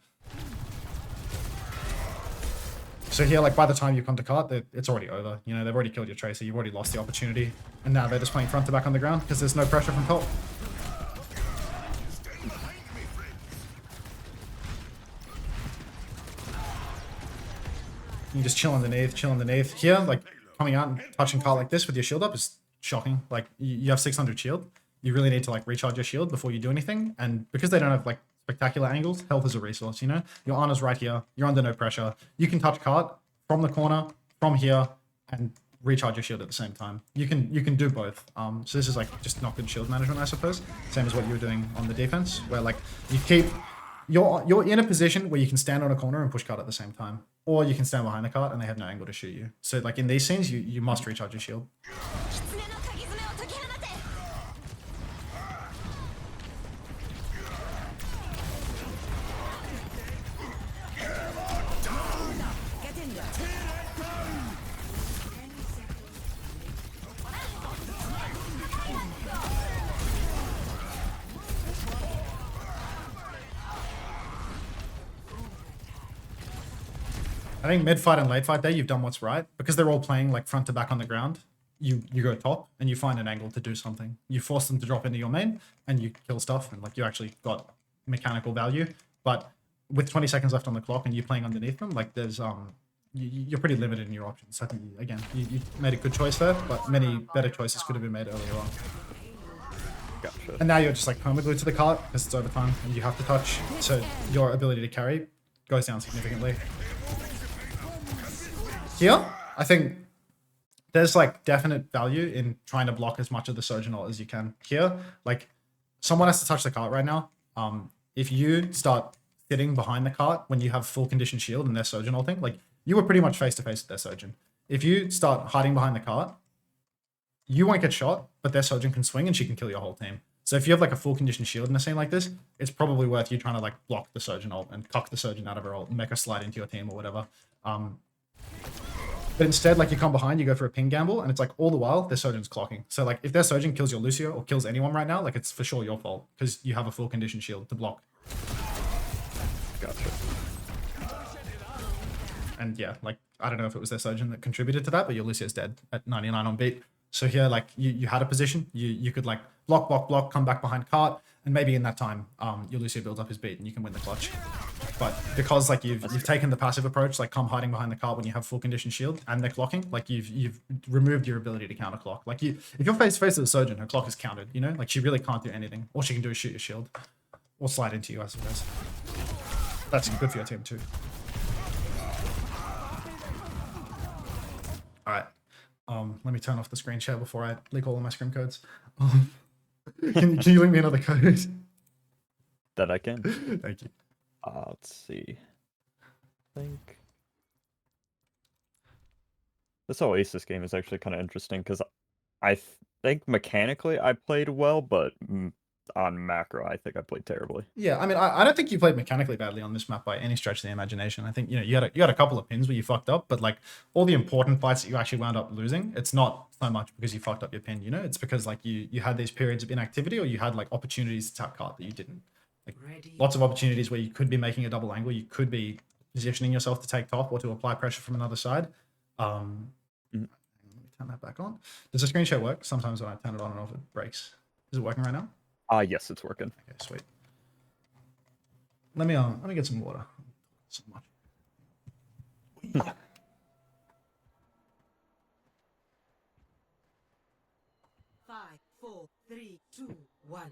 So here, like by the time you come to cart, it's already over. You know, they've already killed your tracer, you've already lost the opportunity. And now they're just playing front to back on the ground because there's no pressure from top. You just chill underneath. Here, like coming out and touching cart like this with your shield up is shocking. Like you have 600 shield. You really need to like recharge your shield before you do anything. And because they don't have like spectacular angles, health is a resource, you know? Your Ana's right here. You're under no pressure. You can touch cart from the corner, from here, and recharge your shield at the same time. You can do both. So this is like just not good shield management, I suppose. Same as what you were doing on the defense, where like you keep you're in a position where you can stand on a corner and push cart at the same time. Or you can stand behind the cart and they have no angle to shoot you. So like in these scenes, you must recharge your shield. I think mid fight and late fight there, you've done what's right. Because they're all playing like front to back on the ground, you go top and you find an angle to do something. You force them to drop into your main and you kill stuff and like you actually got mechanical value. But with 20 seconds left on the clock and you playing underneath them, like there's you're pretty limited in your options. I think again, you made a good choice there, but many better choices could have been made earlier on. Gotcha. And now you're just like perma-glued to the cart because it's overtime and you have to touch. So your ability to carry goes down significantly. Here, I think there's like definite value in trying to block as much of the Surgeon ult as you can. Here, like someone has to touch the cart right now. If you start sitting behind the cart when you have full condition shield and their Surgeon ulting, like you were pretty much face to face with their Surgeon. If you start hiding behind the cart, you won't get shot, but their Surgeon can swing and she can kill your whole team. So if you have like a full condition shield in a scene like this, it's probably worth you trying to like block the Surgeon ult and cuck the Surgeon out of her ult and make her slide into your team or whatever. But instead, like you come behind, you go for a ping gamble, and it's like all the while their Sojourn's clocking. So like if their Sojourn kills your Lucio or kills anyone right now, like it's for sure your fault because you have a full condition shield to block. Gotcha. And yeah, like I don't know if it was their Sojourn that contributed to that, but your Lucio's dead at 99 on beat. So here, like you had a position, you could like block, come back behind cart, and maybe in that time, your Lucio builds up his beat and you can win the clutch. But because like you've taken the passive approach, like come hiding behind the cart when you have full condition shield and they're clocking, like you've removed your ability to counter clock. Like if you're face to face with a Sojourn, her clock is counted. You know, like she really can't do anything. All she can do is shoot your shield or slide into you, I suppose. That's good for your team too. All right. Let me turn off the screen share before I leak all of my scrim codes. Can you link me another code? That I can. Thank you. Let's see. I think this Oasis game is actually kind of interesting because I think mechanically I played well, but on macro I think I played terribly. Yeah, I mean, I don't think you played mechanically badly on this map by any stretch of the imagination. I think you had a couple of pins where you fucked up, but like all the important fights that you actually wound up losing, it's not so much because you fucked up your pin. You know, it's because like you had these periods of inactivity or you had like opportunities to tap cart that you didn't. Like lots of opportunities where you could be making a double angle, you could be positioning yourself to take top or to apply pressure from another side. Let me turn that back on. Does the screen share work? Sometimes when I turn it on and off, it breaks. Is it working right now? Yes, it's working. Okay, sweet. Let me get some water. So much. 5, 4, 3, 2, 1.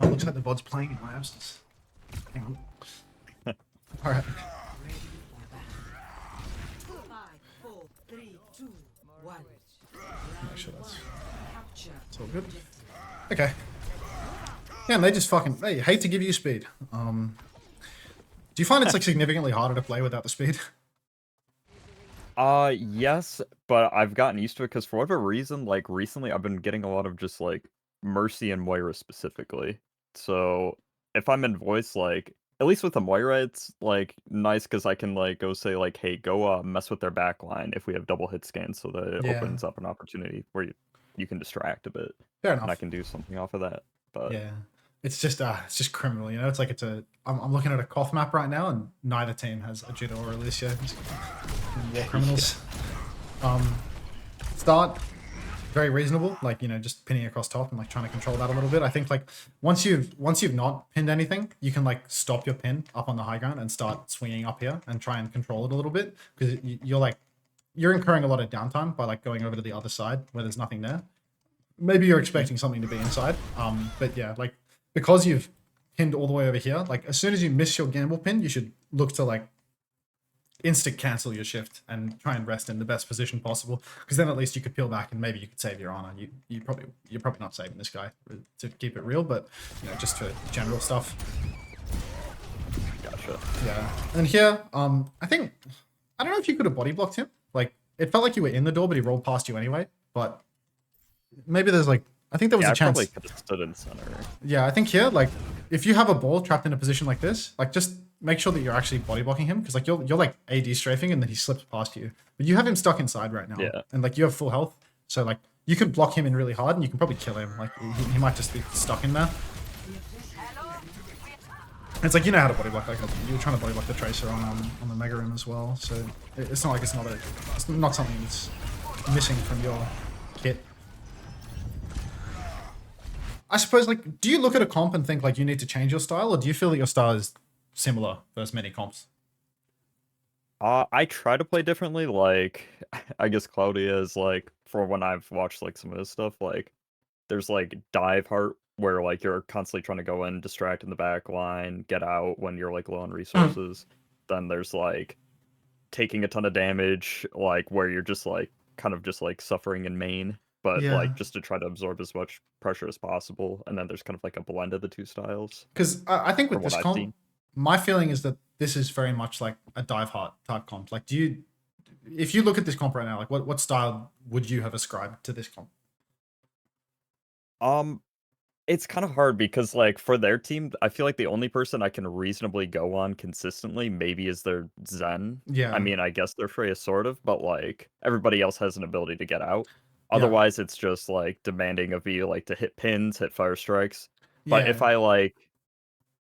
Oh, looks like the VOD's playing in my absence. Hang on. All right. Ready for battle. 5, 4, 3, 2, 1. Make sure that's Capture. all good. Okay. Yeah, and they just fucking they hate to give you speed. Do you find it's like significantly harder to play without the speed? Yes, but I've gotten used to it because for whatever reason, like recently I've been getting a lot of just like Mercy and Moira specifically. So if I'm in voice, like at least with the Moira, it's like nice because I can like go say like, hey, go mess with their back line if we have double hit scans, so that it Yeah. opens up an opportunity where you can distract a bit. Fair And I enough. can do something off of that. But Yeah. It's just criminal, you know. It's like I'm looking at a cough map right now, and neither team has a Jitter or Alicia. War criminals. Start very reasonable, like you know, just pinning across top and like trying to control that a little bit. I think like once you've not pinned anything, you can like stop your pin up on the high ground and start swinging up here and try and control it a little bit because you're incurring a lot of downtime by like going over to the other side where there's nothing there. Maybe you're expecting something to be inside, but yeah, like because you've pinned all the way over here, like as soon as you miss your gamble pin, you should look to like instant cancel your shift and try and rest in the best position possible because then at least you could peel back and maybe you could save your honor. You're probably not saving this guy to keep it real, but you know, just for general stuff. gotcha. Yeah. And here, I don't know if you could have body blocked him. Like it felt like you were in the door, but he rolled past you anyway. But maybe there's like I think there was Yeah, a I chance. probably could have stood in center. Yeah, I think here, like, if you have a ball trapped in a position like this, like, just make sure that you're actually body blocking him, because like you're like AD strafing, and then he slips past you. But you have him stuck inside right now, Yeah. and like you have full health, so like you could block him in really hard, and you can probably kill him. Like he might just be stuck in there. It's like you know how to body block. Like you were trying to body block the tracer on the mega room as well, so it's not like it's not something that's missing from your kit. I suppose, like, do you look at a comp and think, like, you need to change your style, or do you feel that your style is similar versus many comps? I try to play differently. Like, I guess Claudia is like, for when I've watched like some of this stuff, like, there's like dive heart where like you're constantly trying to go in, distract in the back line, get out when you're like low on resources. Then there's like taking a ton of damage, like where you're just like kind of just like suffering in main, but Yeah. like just to try to absorb as much pressure as possible. And then there's kind of like a blend of the two styles. Because I think with From what this I've comp, seen. my feeling is that this is very much like a dive heart type comp. Like, if you look at this comp right now, like, what style would you have ascribed to this comp? Um, it's kind of hard because, like, for their team, I feel like the only person I can reasonably go on consistently maybe is their Zen. I Yeah, mean, I guess their Freya sort of, but, like, everybody else has an ability to get out. yeah, Otherwise, it's just, like, demanding of you, like, to hit pins, hit fire strikes. But if yeah, I, like,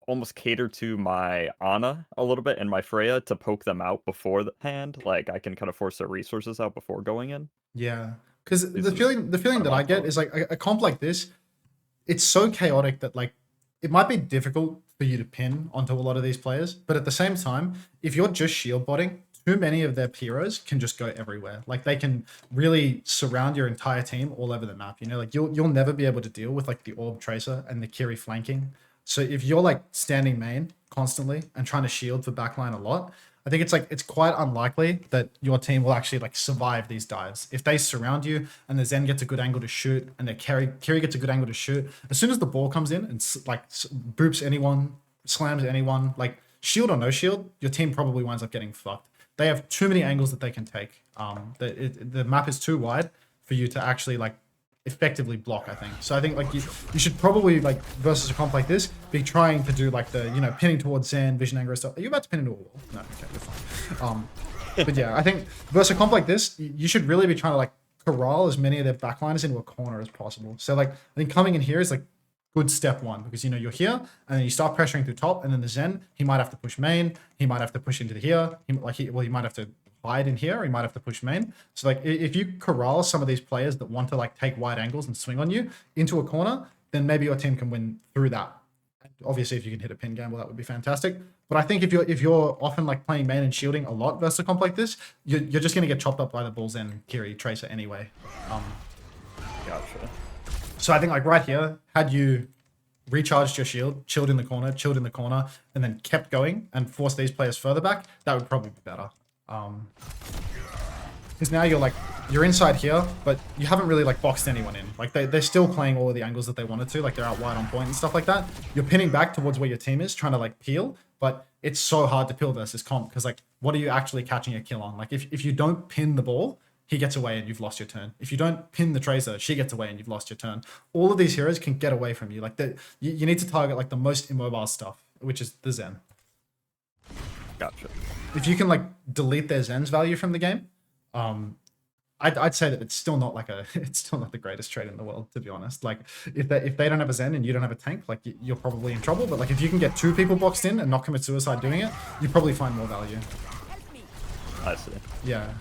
almost cater to my Ana a little bit and my Freya to poke them out before the hand, like, I can kind of force their resources out before going in. yeah. Because This is the feeling kind of that my I get approach. is like a comp like this, it's so chaotic that like it might be difficult for you to pin onto a lot of these players, but at the same time, if you're just shield botting, too many of their heroes can just go everywhere. Like they can really surround your entire team all over the map. You know, like you'll never be able to deal with like the orb tracer and the Kiri flanking. So if you're like standing main constantly and trying to shield for backline a lot, I think it's quite unlikely that your team will actually like survive these dives. If they surround you and the Zen gets a good angle to shoot and the Kiri gets a good angle to shoot, as soon as the ball comes in and boops anyone, slams anyone, like shield or no shield, your team probably winds up getting fucked. They have too many angles that they can take. The map is too wide for you to actually like effectively block, I think. So I think like you should probably like versus a comp like this be trying to do like the pinning towards Zen, vision anger stuff. Are you about to pin into a wall? No, okay, you're fine. But yeah, I think versus a comp like this, you should really be trying to like corral as many of their backliners into a corner as possible. So like I think coming in here is like good step one because you know you're here and then you start pressuring through top and then the Zen he might have to push main, he might have to push into the here, he might have to hide in here, or he might have to push main. So like if you corral some of these players that want to like take wide angles and swing on you into a corner, then maybe your team can win through that. Obviously, if you can hit a pin gamble, that would be fantastic. But I think if you're often like playing main and shielding a lot versus a comp like this, you're just going to get chopped up by the Bulls and Kiri Tracer anyway. Gotcha. So I think like right here, had you recharged your shield, chilled in the corner, and then kept going and forced these players further back, that would probably be better. Because now you're inside here, but you haven't really like boxed anyone in. Like they're still playing all of the angles that they wanted to, like they're out wide on point and stuff like that. You're pinning back towards where your team is, trying to like peel, but it's so hard to peel versus comp because like what are you actually catching a kill on? Like if you don't pin the ball, he gets away and you've lost your turn. If you don't pin the Tracer, she gets away and you've lost your turn. All of these heroes can get away from you. Like you need to target like the most immobile stuff, which is the Zen. Gotcha. If you can like delete their Zen's value from the game, I'd say that it's still not the greatest trade in the world, to be honest. Like if they don't have a Zen and you don't have a tank, like you're probably in trouble. But like if you can get two people boxed in and not commit suicide doing it, you probably find more value. I see. Yeah.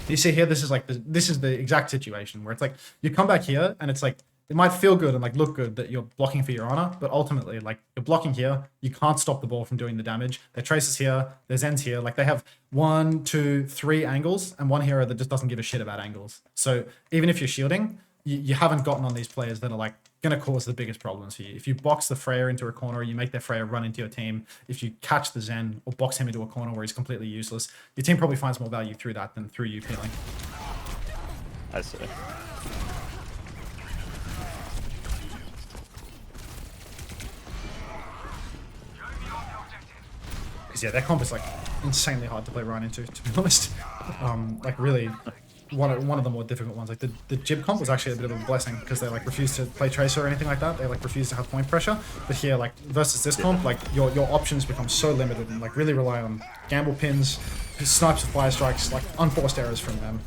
You see here, this is the exact situation where it's like you come back here and it's like it might feel good and like look good that you're blocking for your honor, but ultimately like you're blocking here, you can't stop the ball from doing the damage. Their traces here, there's ends here, like they have 1, 2, 3 angles and one hero that just doesn't give a shit about angles. So even if you're shielding, you haven't gotten on these players that are like going to cause the biggest problems for you. If you box the Freya into a corner, you make their Freya run into your team. If you catch the Zen or box him into a corner where he's completely useless, your team probably finds more value through that than through you peeling. I see. Because yeah, their comp is like insanely hard to play Ryan into, to be honest. Like really one of the more difficult ones. Like the Jib comp was actually a bit of a blessing because they like refused to play Tracer or anything like that. They like refused to have point pressure. But here, like versus this comp, like your options become so limited and like really rely on gamble pins, snipes of fire strikes, like unforced errors from them.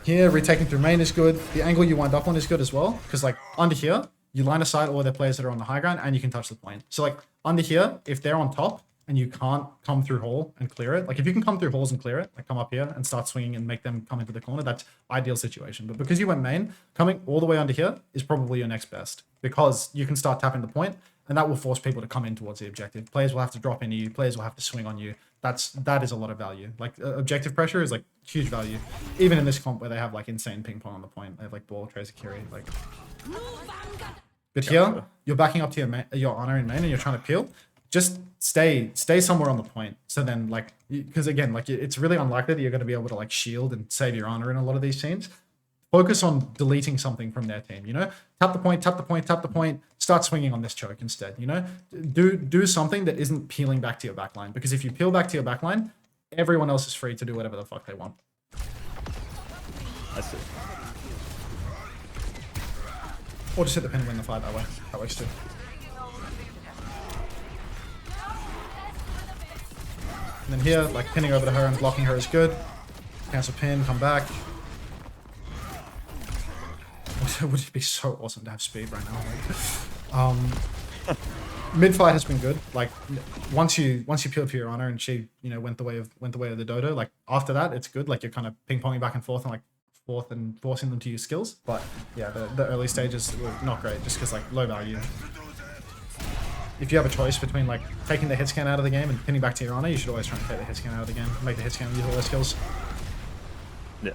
Here, retaking through main is good. The angle you wind up on is good as well because like under here, you line aside all the players that are on the high ground and you can touch the point. So like under here, if they're on top and you can't come through hall and clear it, like if you can come through halls and clear it, like come up here and start swinging and make them come into the corner, that's ideal situation. But because you went main, coming all the way under here is probably your next best because you can start tapping the point and that will force people to come in towards the objective. Players will have to drop into you. Players will have to swing on you. That is a lot of value. Like objective pressure is like huge value. Even in this comp where they have like insane ping pong on the point, they have like ball, Tracer, Kiri, like. But here, you're backing up to your honor in main and you're trying to peel. Just stay somewhere on the point. So then like, because again, like it's really unlikely that you're going to be able to like shield and save your honor in a lot of these scenes. Focus on deleting something from their team, you know? Tap the point, tap the point, tap the point, start swinging on this choke instead, you know? Do something that isn't peeling back to your backline because if you peel back to your backline, everyone else is free to do whatever the fuck they want. I see. Or just hit the pin and win the fight that way. That works too. And then here, like pinning over to her and blocking her is good. Cancel pin, come back. Would it be so awesome to have speed right now? Like, mid fight has been good. Like once you peeled for your honor and she went the way of the dodo. Like after that, it's good. Like you're kind of ping ponging back and forth and forcing them to use skills. But yeah, the early stages were not great just because like low value. If you have a choice between like taking the hit scan out of the game and pinning back to your honor, you should always try and take the hit scan out of the game. Make the hit scan use all their skills. Yeah.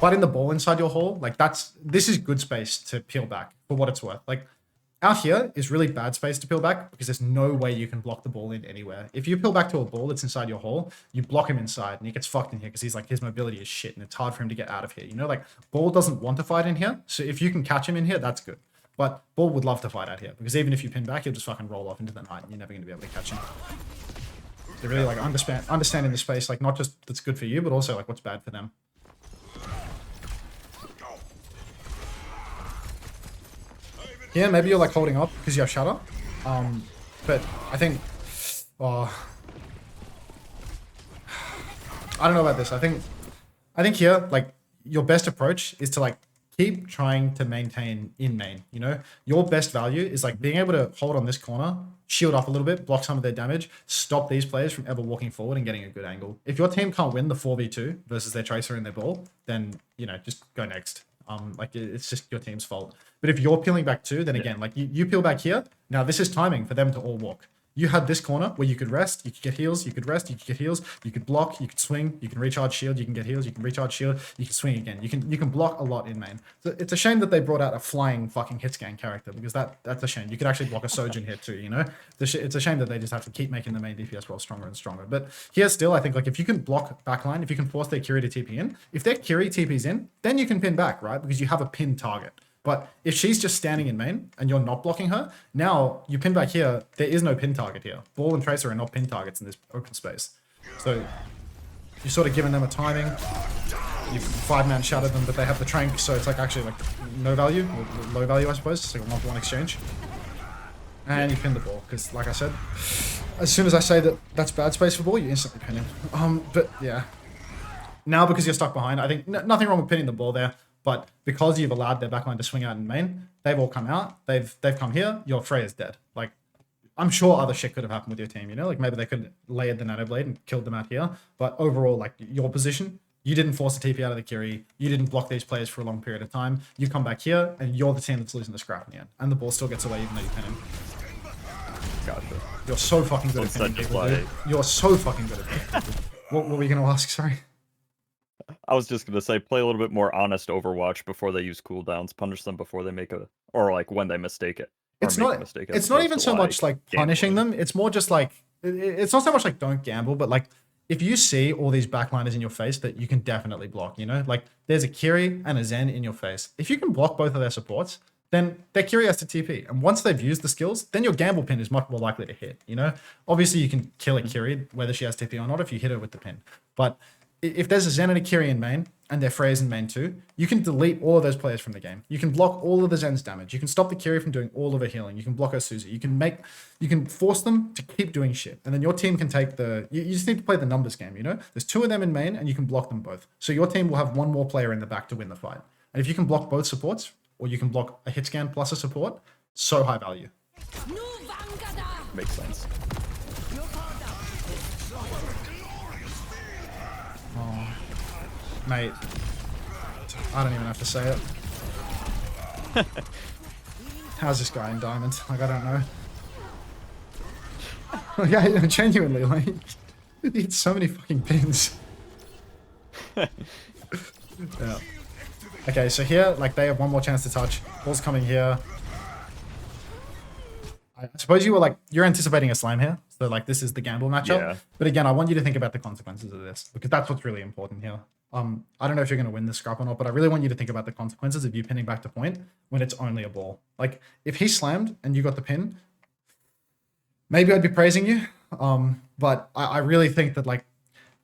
Fighting the ball inside your hole, like this is good space to peel back for what it's worth. Like out here is really bad space to peel back because there's no way you can block the ball in anywhere. If you peel back to a ball that's inside your hole, you block him inside and he gets fucked in here because his mobility is shit and it's hard for him to get out of here. You know, like ball doesn't want to fight in here. So if you can catch him in here, that's good. But ball would love to fight out here because even if you pin back, he'll just fucking roll off into the night and you're never going to be able to catch him. They really like understanding the space, like not just that's good for you, but also like what's bad for them. Yeah, maybe you're like holding up because you have Shatter. But I think, I don't know about this. I think here, like your best approach is to like keep trying to maintain in main, you know? Your best value is like being able to hold on this corner, shield up a little bit, block some of their damage, stop these players from ever walking forward and getting a good angle. If your team can't win the 4v2 versus their Tracer and their ball, then, just go next. Like it's just your team's fault. But if you're peeling back too, then again, like you peel back here. Now this is timing for them to all walk. You had this corner where you could rest, you could get heals, you could rest, you could get heals, you could block, you could swing, you can recharge shield, you can get heals, you can recharge shield, you can swing again. You can block a lot in main. So it's a shame that they brought out a flying fucking hit scan character because that's a shame. You could actually block a Sojin here too, you know? It's a shame that they just have to keep making the main DPS roll stronger and stronger. But here still, I think like if you can block backline, if you can force their Kiri to TP in, if their Kiri TP's in, then you can pin back, right? Because you have a pin target. But if she's just standing in main and you're not blocking her, now you pin back here, there is no pin target here. Ball and Tracer are not pin targets in this open space. So you're sort of giving them a timing. You 5-man shatter them, but they have the Trank, so it's like actually like no value, or low value I suppose. It's like a 1-for-1 exchange. And you pin the ball, because like I said, as soon as I say that that's bad space for ball, you instantly pin him. But yeah. Now because you're stuck behind, I think nothing wrong with pinning the ball there. But because you've allowed their backline to swing out in main, they've all come out. They've come here. Your Freya's dead. Like, I'm sure other shit could have happened with your team. You know, like maybe they could have layered the Nano Blade and killed them out here. But overall, like your position, you didn't force the TP out of the Kiri. You didn't block these players for a long period of time. You come back here, and you're the team that's losing the scrap in the end. And the ball still gets away even though you pin him. Gotcha. You're so fucking good at pinning people, dude. You're so fucking good at pinning people. What were you gonna ask? Sorry. I was just gonna say, play a little bit more honest Overwatch before they use cooldowns. Punish them before they make or like when they mistake it. It's not even so much like punishing them. It's more just like it's not so much like don't gamble, but like if you see all these backliners in your face that you can definitely block, you know, like there's a Kiri and a Zen in your face. If you can block both of their supports, then their Kiri has to TP. And once they've used the skills, then your gamble pin is much more likely to hit, you know? Obviously you can kill a Kiri, whether she has TP or not, if you hit her with the pin. But if there's a Zen and a Kiri in main, and their Freya's in main too, you can delete all of those players from the game. You can block all of the Zen's damage. You can stop the Kiri from doing all of her healing. You can block her Susie. You can force them to keep doing shit. And then your team can take you just need to play the numbers game, you know? There's 2 of them in main, and you can block them both. So your team will have 1 more player in the back to win the fight. And if you can block both supports, or you can block a hit scan plus a support, so high value. Makes sense. Oh, mate, I don't even have to say it. How's this guy in Diamond? Like, I don't know. Yeah, genuinely, like, he hit so many fucking pins. Yeah. Okay, so here, like, they have 1 more chance to touch. Ball's coming here. I suppose you're anticipating a slime here. So, like, this is the gamble matchup. Yeah. But again, I want you to think about the consequences of this, because that's what's really important here. I don't know if you're going to win this scrap or not, but I really want you to think about the consequences of you pinning back to point when it's only a ball. Like, if he slammed and you got the pin, maybe I'd be praising you. But I really think that like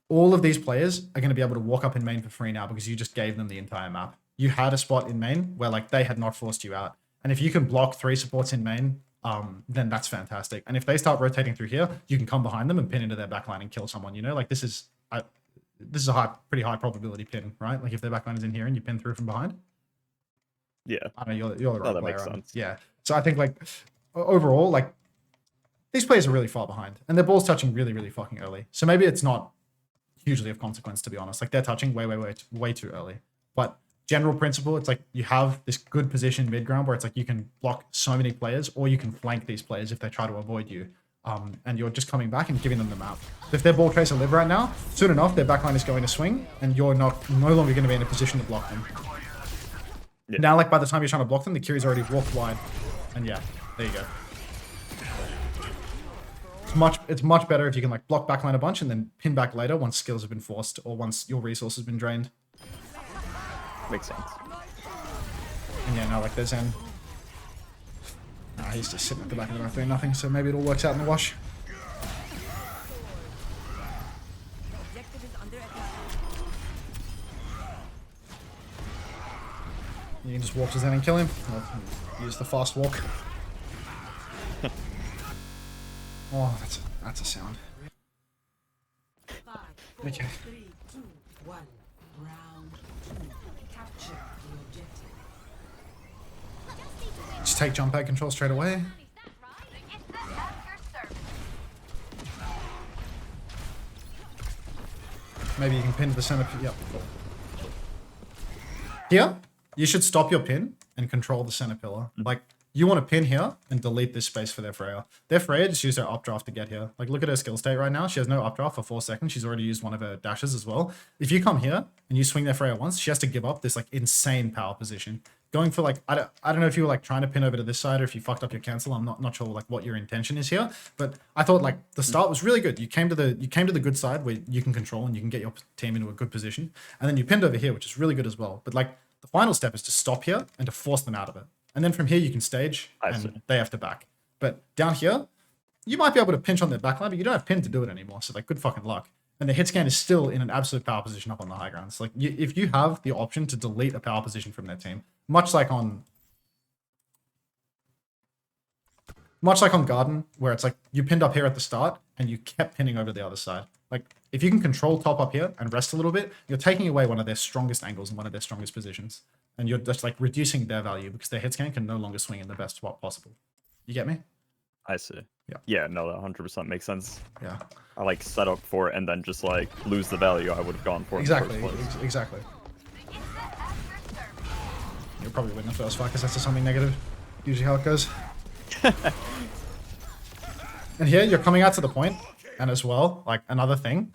all of these players are going to be able to walk up in main for free now because you just gave them the entire map. You had a spot in main where like they had not forced you out. And if you can block 3 supports in main, then that's fantastic. And if they start rotating through here, you can come behind them and pin into their backline and kill someone, you know? Like this is a pretty high probability pin, right? Like if their backline is in here and you pin through from behind. Yeah. I know you're the right No, that player. makes sense. Yeah. So I think like overall, like these players are really far behind and their ball's touching really, really fucking early. So maybe it's not hugely of consequence, to be honest. Like they're touching way too early. But general principle, it's like you have this good position mid ground where it's like you can block so many players or you can flank these players if they try to avoid you. And you're just coming back and giving them the map. If their ball tracer live right now, soon enough their backline is going to swing and you're no longer going to be in a position to block them. Yeah. Now, like by the time you're trying to block them, the Kiri's already walked wide. And yeah, there you go. It's much better if you can like block backline a bunch and then pin back later once skills have been forced or once your resource has been drained. Makes sense. And yeah, now like there's Zen. Nah, he's just sitting at the back of the map doing nothing, so maybe it all works out in the wash. You can just walk to Zen and kill him. Or use the fast walk. Oh, that's a sound. 5, 4, Okay. 3, 2, 1. Round 2. Capture the objective. Just take jump pad control straight away. Maybe you can pin to the center. Yep. Here, you should stop your pin and control the center pillar. Like, you want to pin here and delete this space for their Freya. Their Freya just used her updraft to get here. Like, look at her skill state right now. She has no updraft for 4 seconds. She's already used one of her dashes as well. If you come here and you swing their Freya once, she has to give up this, like, insane power position. Going for, like, I don't know if you were, like, trying to pin over to this side or if you fucked up your cancel. I'm not sure, like, what your intention is here. But I thought, like, the start was really good. You came to the good side where you can control and you can get your team into a good position. And then you pinned over here, which is really good as well. But, like, the final step is to stop here and to force them out of it. And then from here, you can stage and they have to back. But down here, you might be able to pinch on their backline, but you don't have pin to do it anymore. So like, good fucking luck. And the hit scan is still in an absolute power position up on the high ground. So like, if you have the option to delete a power position from their team, much like on Garden, where it's like you pinned up here at the start and you kept pinning over the other side. Like, if you can control top up here and rest a little bit, you're taking away one of their strongest angles and one of their strongest positions. And you're just like reducing their value because their hit scan can no longer swing in the best spot possible. You get me? I see. Yeah. Yeah, no, that 100% makes sense. Yeah. I like set up for it and then just like lose the value I would have gone for. Exactly. In the first place. Exactly. You'll probably win the first fight because that's just something negative. Usually how it goes. And here you're coming out to the point, and as well, like another thing,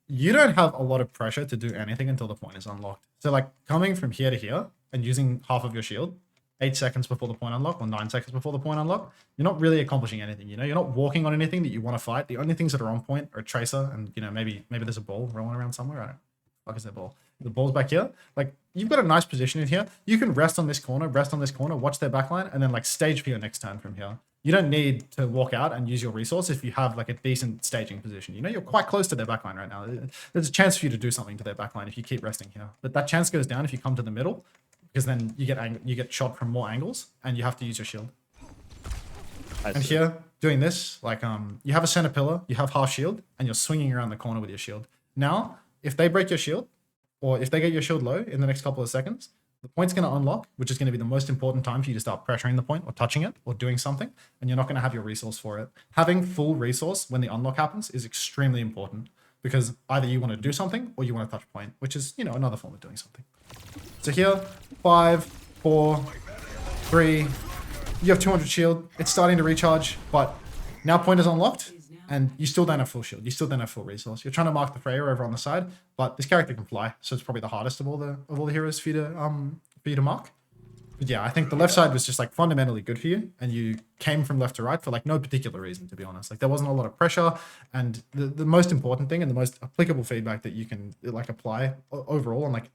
you don't have a lot of pressure to do anything until the point is unlocked. So like coming from here to here and using half of your shield, 8 seconds before the point unlock or 9 seconds before the point unlock, you're not really accomplishing anything. You know, you're not walking on anything that you want to fight. The only things that are on point are Tracer and, you know, maybe there's a ball rolling around somewhere. I don't know. Fuck is there ball? The ball's back here. Like, you've got a nice position in here. You can rest on this corner, watch their backline, and then like stage for your next turn from here. You don't need to walk out and use your resource if you have like a decent staging position. You know, you're quite close to their backline right now. There's a chance for you to do something to their backline if you keep resting here. But that chance goes down if you come to the middle, because then you get shot from more angles and you have to use your shield. And here, doing this, like you have a center pillar, you have half shield, and you're swinging around the corner with your shield. Now, if they break your shield, or if they get your shield low in the next couple of seconds, the point's going to unlock, which is going to be the most important time for you to start pressuring the point or touching it or doing something, and you're not going to have your resource for it. Having full resource when the unlock happens is extremely important, because either you want to do something or you want to touch point, which is, you know, another form of doing something. So here, 5, 4, 3, you have 200 shield. It's starting to recharge, but now point is unlocked. And you still don't have full shield. You still don't have full resource. You're trying to mark the Freya over on the side, but this character can fly, so it's probably the hardest of all the heroes for you to mark. But yeah, I think the left side was just like fundamentally good for you, and you came from left to right for like no particular reason, to be honest. Like there wasn't a lot of pressure, and the most important thing and the most applicable feedback that you can like apply overall on like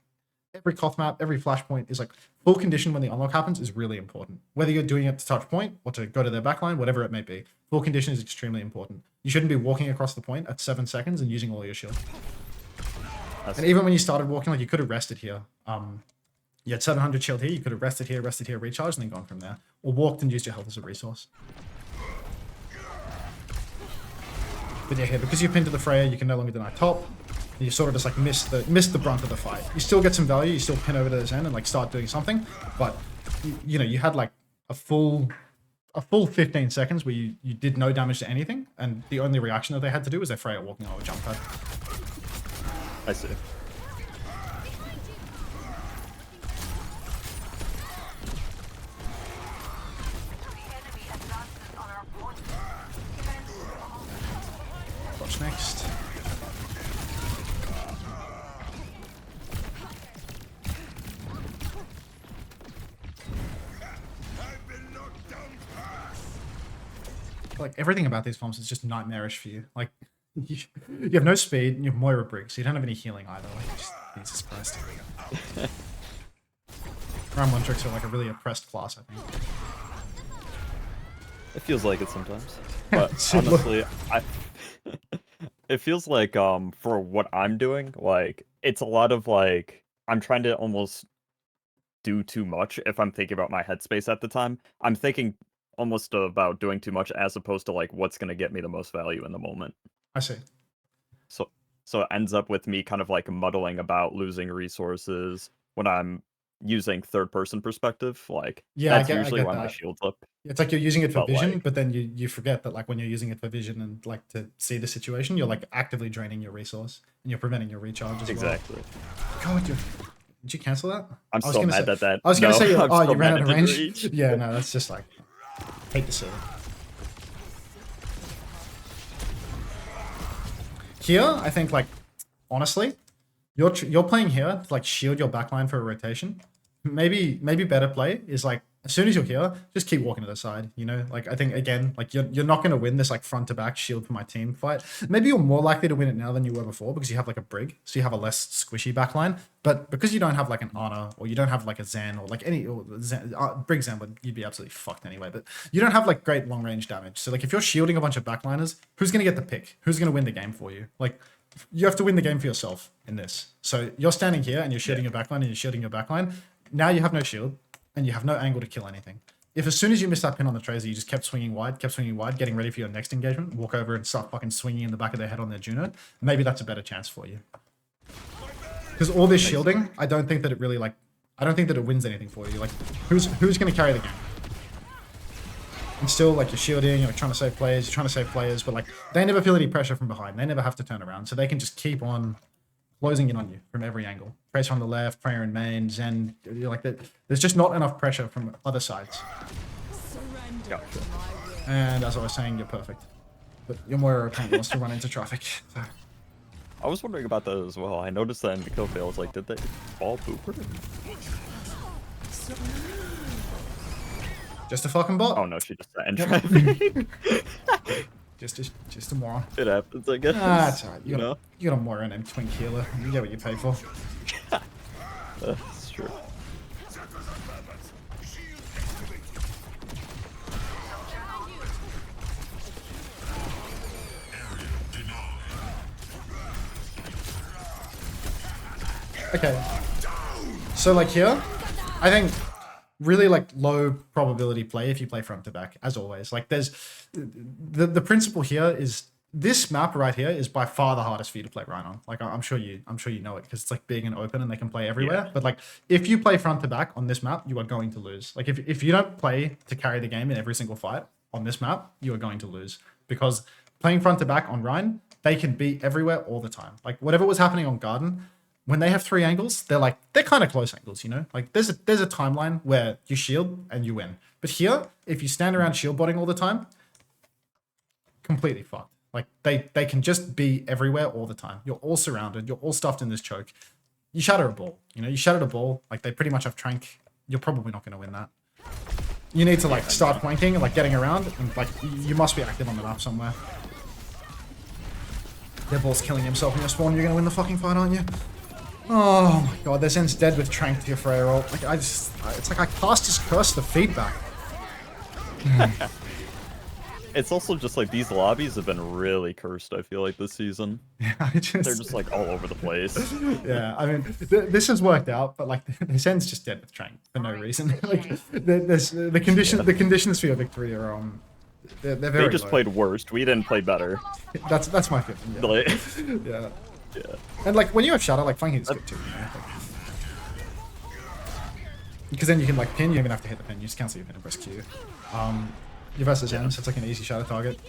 every Koth map, every flashpoint is like full condition when the unlock happens is really important. Whether you're doing it to touch point or to go to their backline, whatever it may be, full condition is extremely important. You shouldn't be walking across the point at 7 seconds and using all your shield. That's And even when you started walking, like you could have rested here. You had 700 shield here. You could have rested here, recharged, and then gone from there. Or walked and used your health as a resource. But yeah, here, because you pinned to the Freya, you can no longer deny top. You sort of just like miss the brunt of the fight. You still get some value. You still pin over to the Zen and like start doing something. But you know, you had like a full 15 seconds where you did no damage to anything, and the only reaction that they had to do was their Freya walking over jump pad. I see. Watch next. Like everything about these farms is just nightmarish for you. Like you have no speed, and you have Moira Briggs, so you don't have any healing either. Like just, Jesus Christ. Round 1 tricks are like a really oppressed class, I think. It feels like it sometimes. But honestly, it feels like for what I'm doing, like it's a lot of like I'm trying to almost do too much if I'm thinking about my headspace at the time. I'm thinking almost about doing too much as opposed to like what's going to get me the most value in the moment. I see. So it ends up with me kind of like muddling about losing resources when I'm using third person perspective. Like Yeah, that's I usually get when my that. shield's up. It's like you're using it for But, vision, like- but then you forget that like when you're using it for vision and like to see the situation, you're like actively draining your resource and you're preventing your recharge as Exactly. well. God, did you cancel that? I'm I was so gonna mad say- at that. I was gonna say, I'm oh, so you ran mad out of it didn't range. reach. Yeah, no, that's just like hate to see it. Here, I think like honestly, you're playing here to like shield your backline for a rotation. Maybe better play is like as soon as you're here, just keep walking to the side. You know, like I think again, like you're not going to win this like front to back shield for my team fight. Maybe you're more likely to win it now than you were before because you have like a Brig, so you have a less squishy backline. But because you don't have like an Ana or you don't have like a Zen or like any or Zen, Brig Zen, would you'd be absolutely fucked anyway. But you don't have like great long range damage. So like if you're shielding a bunch of backliners, who's going to get the pick? Who's going to win the game for you? Like you have to win the game for yourself in this. So you're standing here and you're shielding your backline and you're shielding your backline. Now you have no shield and you have no angle to kill anything. If as soon as you missed that pin on the Tracer, you just kept swinging wide, getting ready for your next engagement, walk over and start fucking swinging in the back of their head on their Juno, maybe that's a better chance for you. Because all this shielding, I don't think that it really like, I don't think that it wins anything for you. Like, who's going to carry the game? And still, like, you're shielding, you're trying to save players, but like, they never feel any pressure from behind. They never have to turn around, so they can just keep on closing in on you from every angle. Tracer on the left, prayer in main, Zen, you're like that. There's just not enough pressure from other sides. Gotcha. And as I was saying, you're perfect. But your Moira apparently wants to run into traffic. So. I was wondering about that as well. I noticed that in the kill fails, like, did they all booper? Just a fucking bot. Oh no, she just sat in traffic. Just a moron. It happens, I guess. Ah, it's alright. You know? got a Moira named Twink Healer. You get what you pay for. That's true. Okay. So like here, I think really like low probability play if you play front to back, as always. Like there's the principle here is this map right here is by far the hardest for you to play Rhino. Like I'm sure you know it because it's like big and open and they can play everywhere. Yeah. But like if you play front to back on this map, you are going to lose. Like if you don't play to carry the game in every single fight on this map, you are going to lose because playing front to back on Rhine, they can be everywhere all the time. Like whatever was happening on Garden, when they have 3 angles, they're kind of close angles, you know? Like there's a timeline where you shield and you win. But here, if you stand around shield botting all the time, completely fucked. Like they can just be everywhere all the time. You're all surrounded, you're all stuffed in this choke. You shatter a ball, you know, you shattered a ball, like they pretty much have trank. You're probably not going to win that. You need to like start flanking and like getting around and like you must be active on the map somewhere. Their ball's killing himself in your spawn, you're going to win the fucking fight, aren't you? Oh my god, their Zen's dead with Trank to your Freya ult. Like, it's like I cast his curse the feedback. It's also just like these lobbies have been really cursed, I feel like, this season. Yeah, They're just like all over the place. yeah, I mean, this has worked out, but like the Zen's just dead with Trank for no reason. Like, the conditions for your victory are they're very They just low. played worst. We didn't play better. That's my feeling. Yeah. Like, Yeah. yeah. And like when you have Shadow, like flanking is good too. You know? Because then you can like pin. You don't even have to hit the pin. You just cancel your pin and press Q. Your versus Zen, so it's like an easy Shadow target.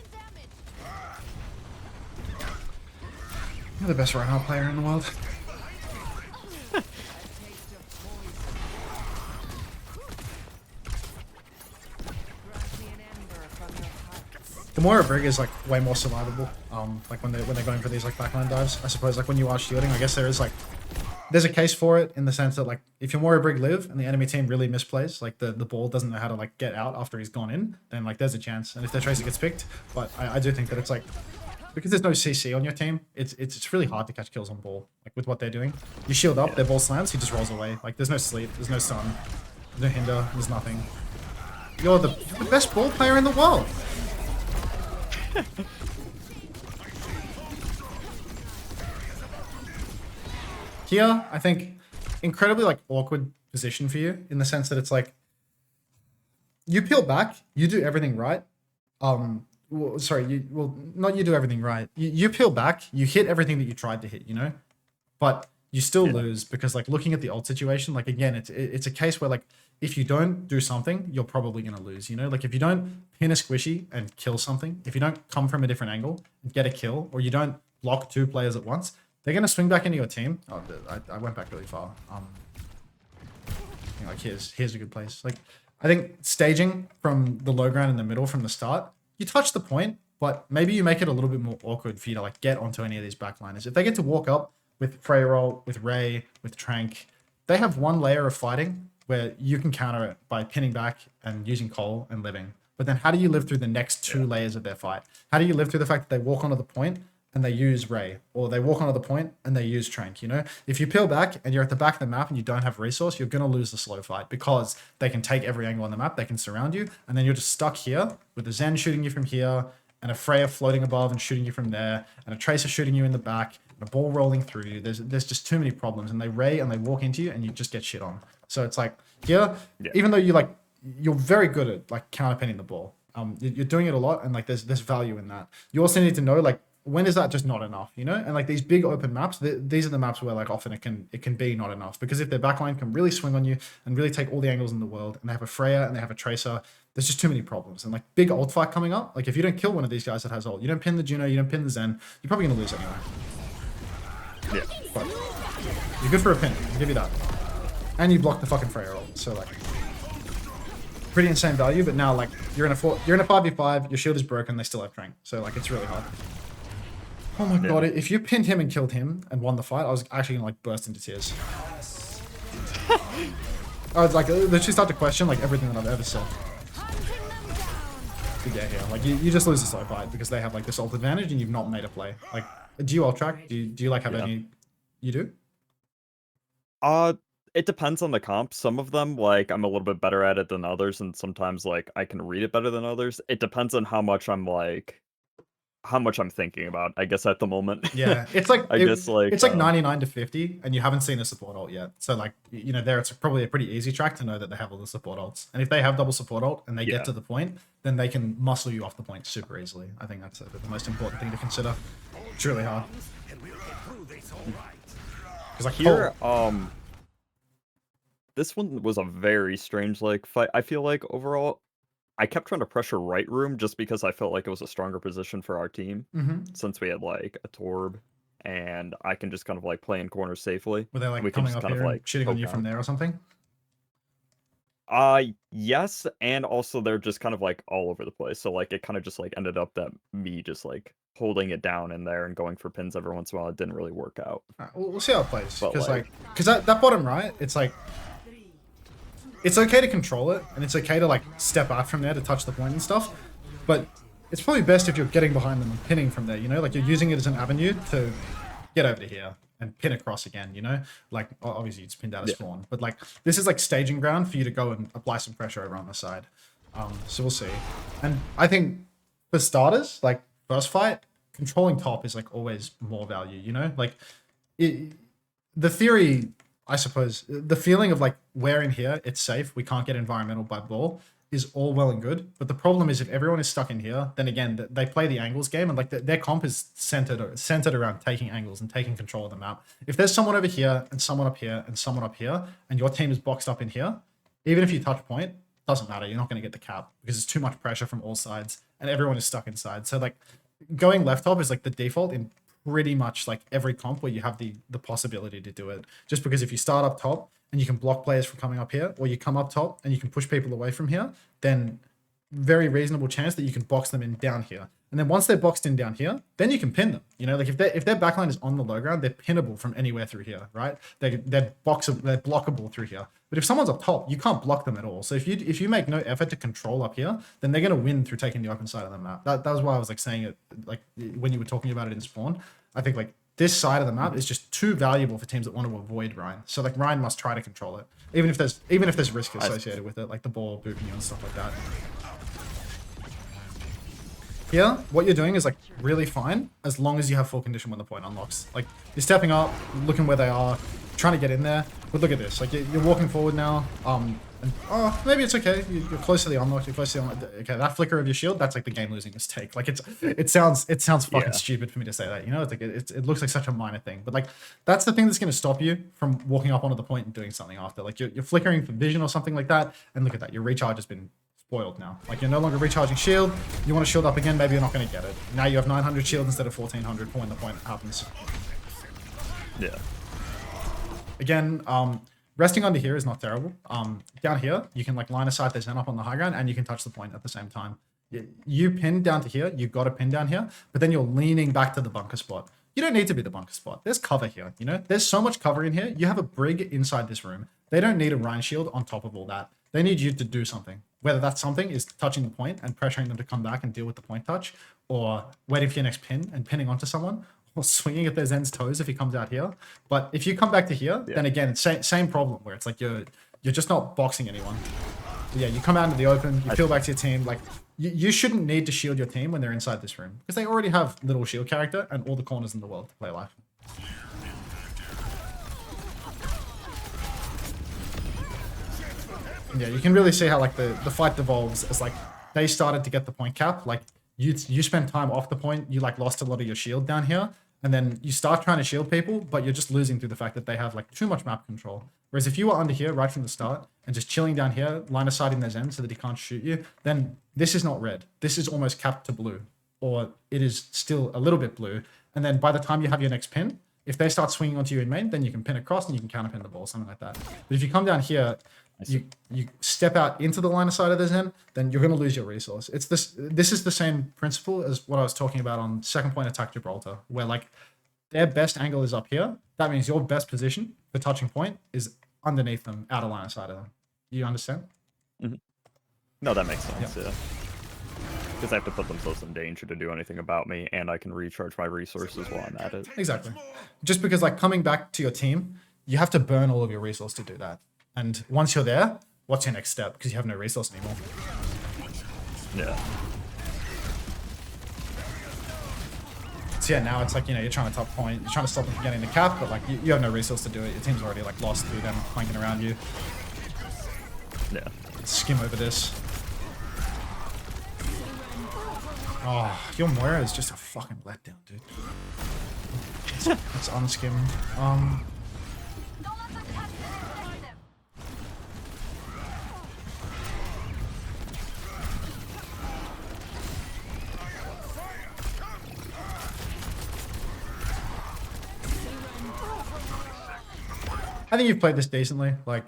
You're the best Reinhardt player in the world. The Moira Brig is like way more survivable. Like when they're going for these like backline dives. I suppose like when you are shielding, I guess there's a case for it in the sense that like if your Moira Brig live and the enemy team really misplays, like the ball doesn't know how to like get out after he's gone in, then like there's a chance. And if their Tracer gets picked, but I do think that it's like because there's no CC on your team, it's really hard to catch kills on ball. Like with what they're doing, you shield up, their ball slams, he just rolls away. Like there's no sleep, there's no stun, there's no hinder, there's nothing. You're the best ball player in the world. Here, I think incredibly like awkward position for you in the sense that it's like you peel back, you do everything right. Not you do everything right. You peel back, you hit everything that you tried to hit, you know, but you still lose because like looking at the ult situation, like again, it's a case where like if you don't do something, you're probably gonna lose, you know, like if you don't pin a squishy and kill something, if you don't come from a different angle and get a kill, or you don't block two players at once, they're gonna swing back into your team. Oh, I went back really far. Like here's a good place. Like I think staging from the low ground in the middle from the start, you touch the point, but maybe you make it a little bit more awkward for you to like get onto any of these backliners. If they get to walk up with Freya roll, with Ray, with Trank, they have one layer of fighting where you can counter it by pinning back and using Cole and living. But then how do you live through the next two layers of their fight? How do you live through the fact that they walk onto the point and they use Ray, or they walk onto the point and they use Trank, you know? If you peel back and you're at the back of the map and you don't have resource, you're going to lose the slow fight because they can take every angle on the map, they can surround you, and then you're just stuck here with a Zen shooting you from here, and a Freya floating above and shooting you from there, and a Tracer shooting you in the back, and a ball rolling through you. There's just too many problems, and they Ray and they walk into you and you just get shit on. So it's like, here, even though you're very good at like counterpinning the ball, you're doing it a lot, and like there's value in that. You also need to know like, when is that just not enough, you know? And like these big open maps, these are the maps where like often it can be not enough, because if their backline can really swing on you and really take all the angles in the world, and they have a Freya and they have a Tracer, there's just too many problems. And like big ult fight coming up, like if you don't kill one of these guys that has ult, you don't pin the Juno, you don't pin the Zen, you're probably gonna lose anyway. Yeah. But you're good for a pin, I'll give you that. And you block the fucking Freya ult, so like pretty insane value. But now like you're in a 5v5, your shield is broken, they still have Trank, so like it's really hard. Oh my god, if you pinned him and killed him and won the fight, I was actually gonna like burst into tears. I was like, let's just start to question like everything that I've ever said to get here. Like you just lose the slow fight because they have like this ult advantage and you've not made a play. Like, do you ult track? Do you like have any? You do? It depends on the comp. Some of them, like, I'm a little bit better at it than others, and sometimes like I can read it better than others. It depends on how much I'm thinking about, I guess, at the moment. Yeah, it's like it's like 99 to 50, and you haven't seen a support ult yet. So like, you know, there it's probably a pretty easy track to know that they have all the support ults. And if they have double support ult and they get to the point, then they can muscle you off the point super easily. I think that's the most important thing to consider. It's really hard. Because like here, this one was a very strange like fight. I feel like overall, I kept trying to pressure right room just because I felt like it was a stronger position for our team, since we had like a Torb, and I can just kind of like play in corners safely. Were they like we can coming just up kind here of and like shooting on you poke from out. there or something? Yes, and also they're just kind of like all over the place. So like it kind of just like ended up that me just like holding it down in there and going for pins every once in a while. It didn't really work out. All right, we'll see how it plays. But, Because that bottom right, it's like, it's okay to control it, and it's okay to like step out from there to touch the point and stuff, but it's probably best if you're getting behind them and pinning from there, you know, like you're using it as an avenue to get over to here and pin across again, you know, like obviously it's pinned out of spawn, but like this is like staging ground for you to go and apply some pressure over on the side. So we'll see. And I think for starters, like first fight, controlling top is like always more value, you know? Like the theory, I suppose, the feeling of like we're in here, it's safe, we can't get environmental by ball is all well and good. But the problem is if everyone is stuck in here, then again, they play the angles game and like their comp is centered around taking angles and taking control of the map. If there's someone over here and someone up here and someone up here, and your team is boxed up in here, even if you touch point, doesn't matter. You're not going to get the cap because it's too much pressure from all sides and everyone is stuck inside. So like going left top is like the default in pretty much like every comp where you have the possibility to do it. Just because if you start up top and you can block players from coming up here, or you come up top and you can push people away from here, then very reasonable chance that you can box them in down here. And then once they're boxed in down here, then you can pin them. You know, like if their backline is on the low ground, they're pinnable from anywhere through here, right? They're blockable through here. But if someone's up top, you can't block them at all. So if you make no effort to control up here, then they're gonna win through taking the open side of the map. That was why I was like saying it like when you were talking about it in spawn. I think like this side of the map is just too valuable for teams that want to avoid Ryan. So like Ryan must try to control it, even if there's risk associated with it, like the ball booping you and stuff like that. Here, what you're doing is like really fine as long as you have full condition when the point unlocks. Like you're stepping up, looking where they are, trying to get in there. But look at this, like you're walking forward now. And oh, maybe it's okay. You're close to the unlock. You're close to the unlock. Okay, that flicker of your shield, that's like the game-losing mistake. Like it sounds fucking stupid for me to say that. You know, it's like it looks like such a minor thing, but like that's the thing that's going to stop you from walking up onto the point and doing something after. Like you're flickering for vision or something like that, and look at that. Your recharge has been spoiled now. Like you're no longer recharging shield. You want to shield up again, maybe you're not going to get it. Now you have 900 shield instead of 1400 for when the point happens. Yeah. Again, resting under here is not terrible. Down here, you can like line of sight the Zen up on the high ground and you can touch the point at the same time. You pin down to here, you've got a pin down here, but then you're leaning back to the bunker spot. You don't need to be the bunker spot. There's cover here, you know? There's so much cover in here. You have a brig inside this room. They don't need a Rhine shield on top of all that. They need you to do something. Whether that something is touching the point and pressuring them to come back and deal with the point touch, or waiting for your next pin and pinning onto someone, or swinging at their Zen's toes if he comes out here. But if you come back to here, then again, it's same problem where it's like you're just not boxing anyone. But yeah, you come out into the open, you peel back to your team. Like you shouldn't need to shield your team when they're inside this room because they already have little shield character and all the corners in the world to play life. Yeah, you can really see how like the fight devolves as like they started to get the point cap. Like you spend time off the point, you like lost a lot of your shield down here, and then you start trying to shield people, but you're just losing through the fact that they have like too much map control. Whereas if you were under here right from the start and just chilling down here, line of sighting their Zen so that he can't shoot you, then this is not red. This is almost capped to blue, or it is still a little bit blue. And then by the time you have your next pin, if they start swinging onto you in main, then you can pin across and you can counter pin the ball, something like that. But if you come down here, you step out into the line of sight of the Zen, then you're going to lose your resource. It's this is the same principle as what I was talking about on second point attack Gibraltar, where like their best angle is up here. That means your best position for touching point is underneath them, out of line of sight of them. You understand? Mm-hmm. No, that makes sense, yeah. Because I have to put themselves in danger to do anything about me, and I can recharge my resources while I'm at it. Exactly. Just because like coming back to your team, you have to burn all of your resource to do that. And once you're there, what's your next step? Because you have no resource anymore. Yeah. So yeah, now it's like, you know, you're trying to top point, you're trying to stop them from getting the cap, but like you have no resource to do it. Your team's already like lost through them flanking around you. Yeah. Skim over this. Oh, your Moira is just a fucking letdown, dude. It's unskimmed. I think you've played this decently. Like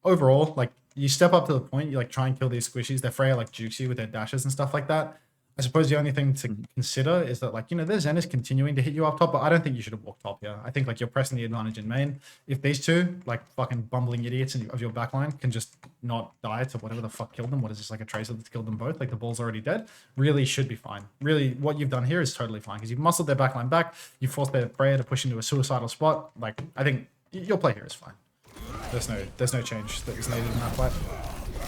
overall, like you step up to the point, you like try and kill these squishies. They're Freya like jukes you with their dashes and stuff like that. I suppose the only thing to consider is that like, you know, their Zen is continuing to hit you up top, but I don't think you should have walked top here. I think like you're pressing the advantage in main. If these two like fucking bumbling idiots of your backline can just not die to whatever the fuck killed them, what is this, like a tracer that's killed them both, like the ball's already dead, really should be fine. Really what you've done here is totally fine because you've muscled their backline back, you forced their Freya to push into a suicidal spot. Like I think your play here is fine. There's no change that was needed in that fight.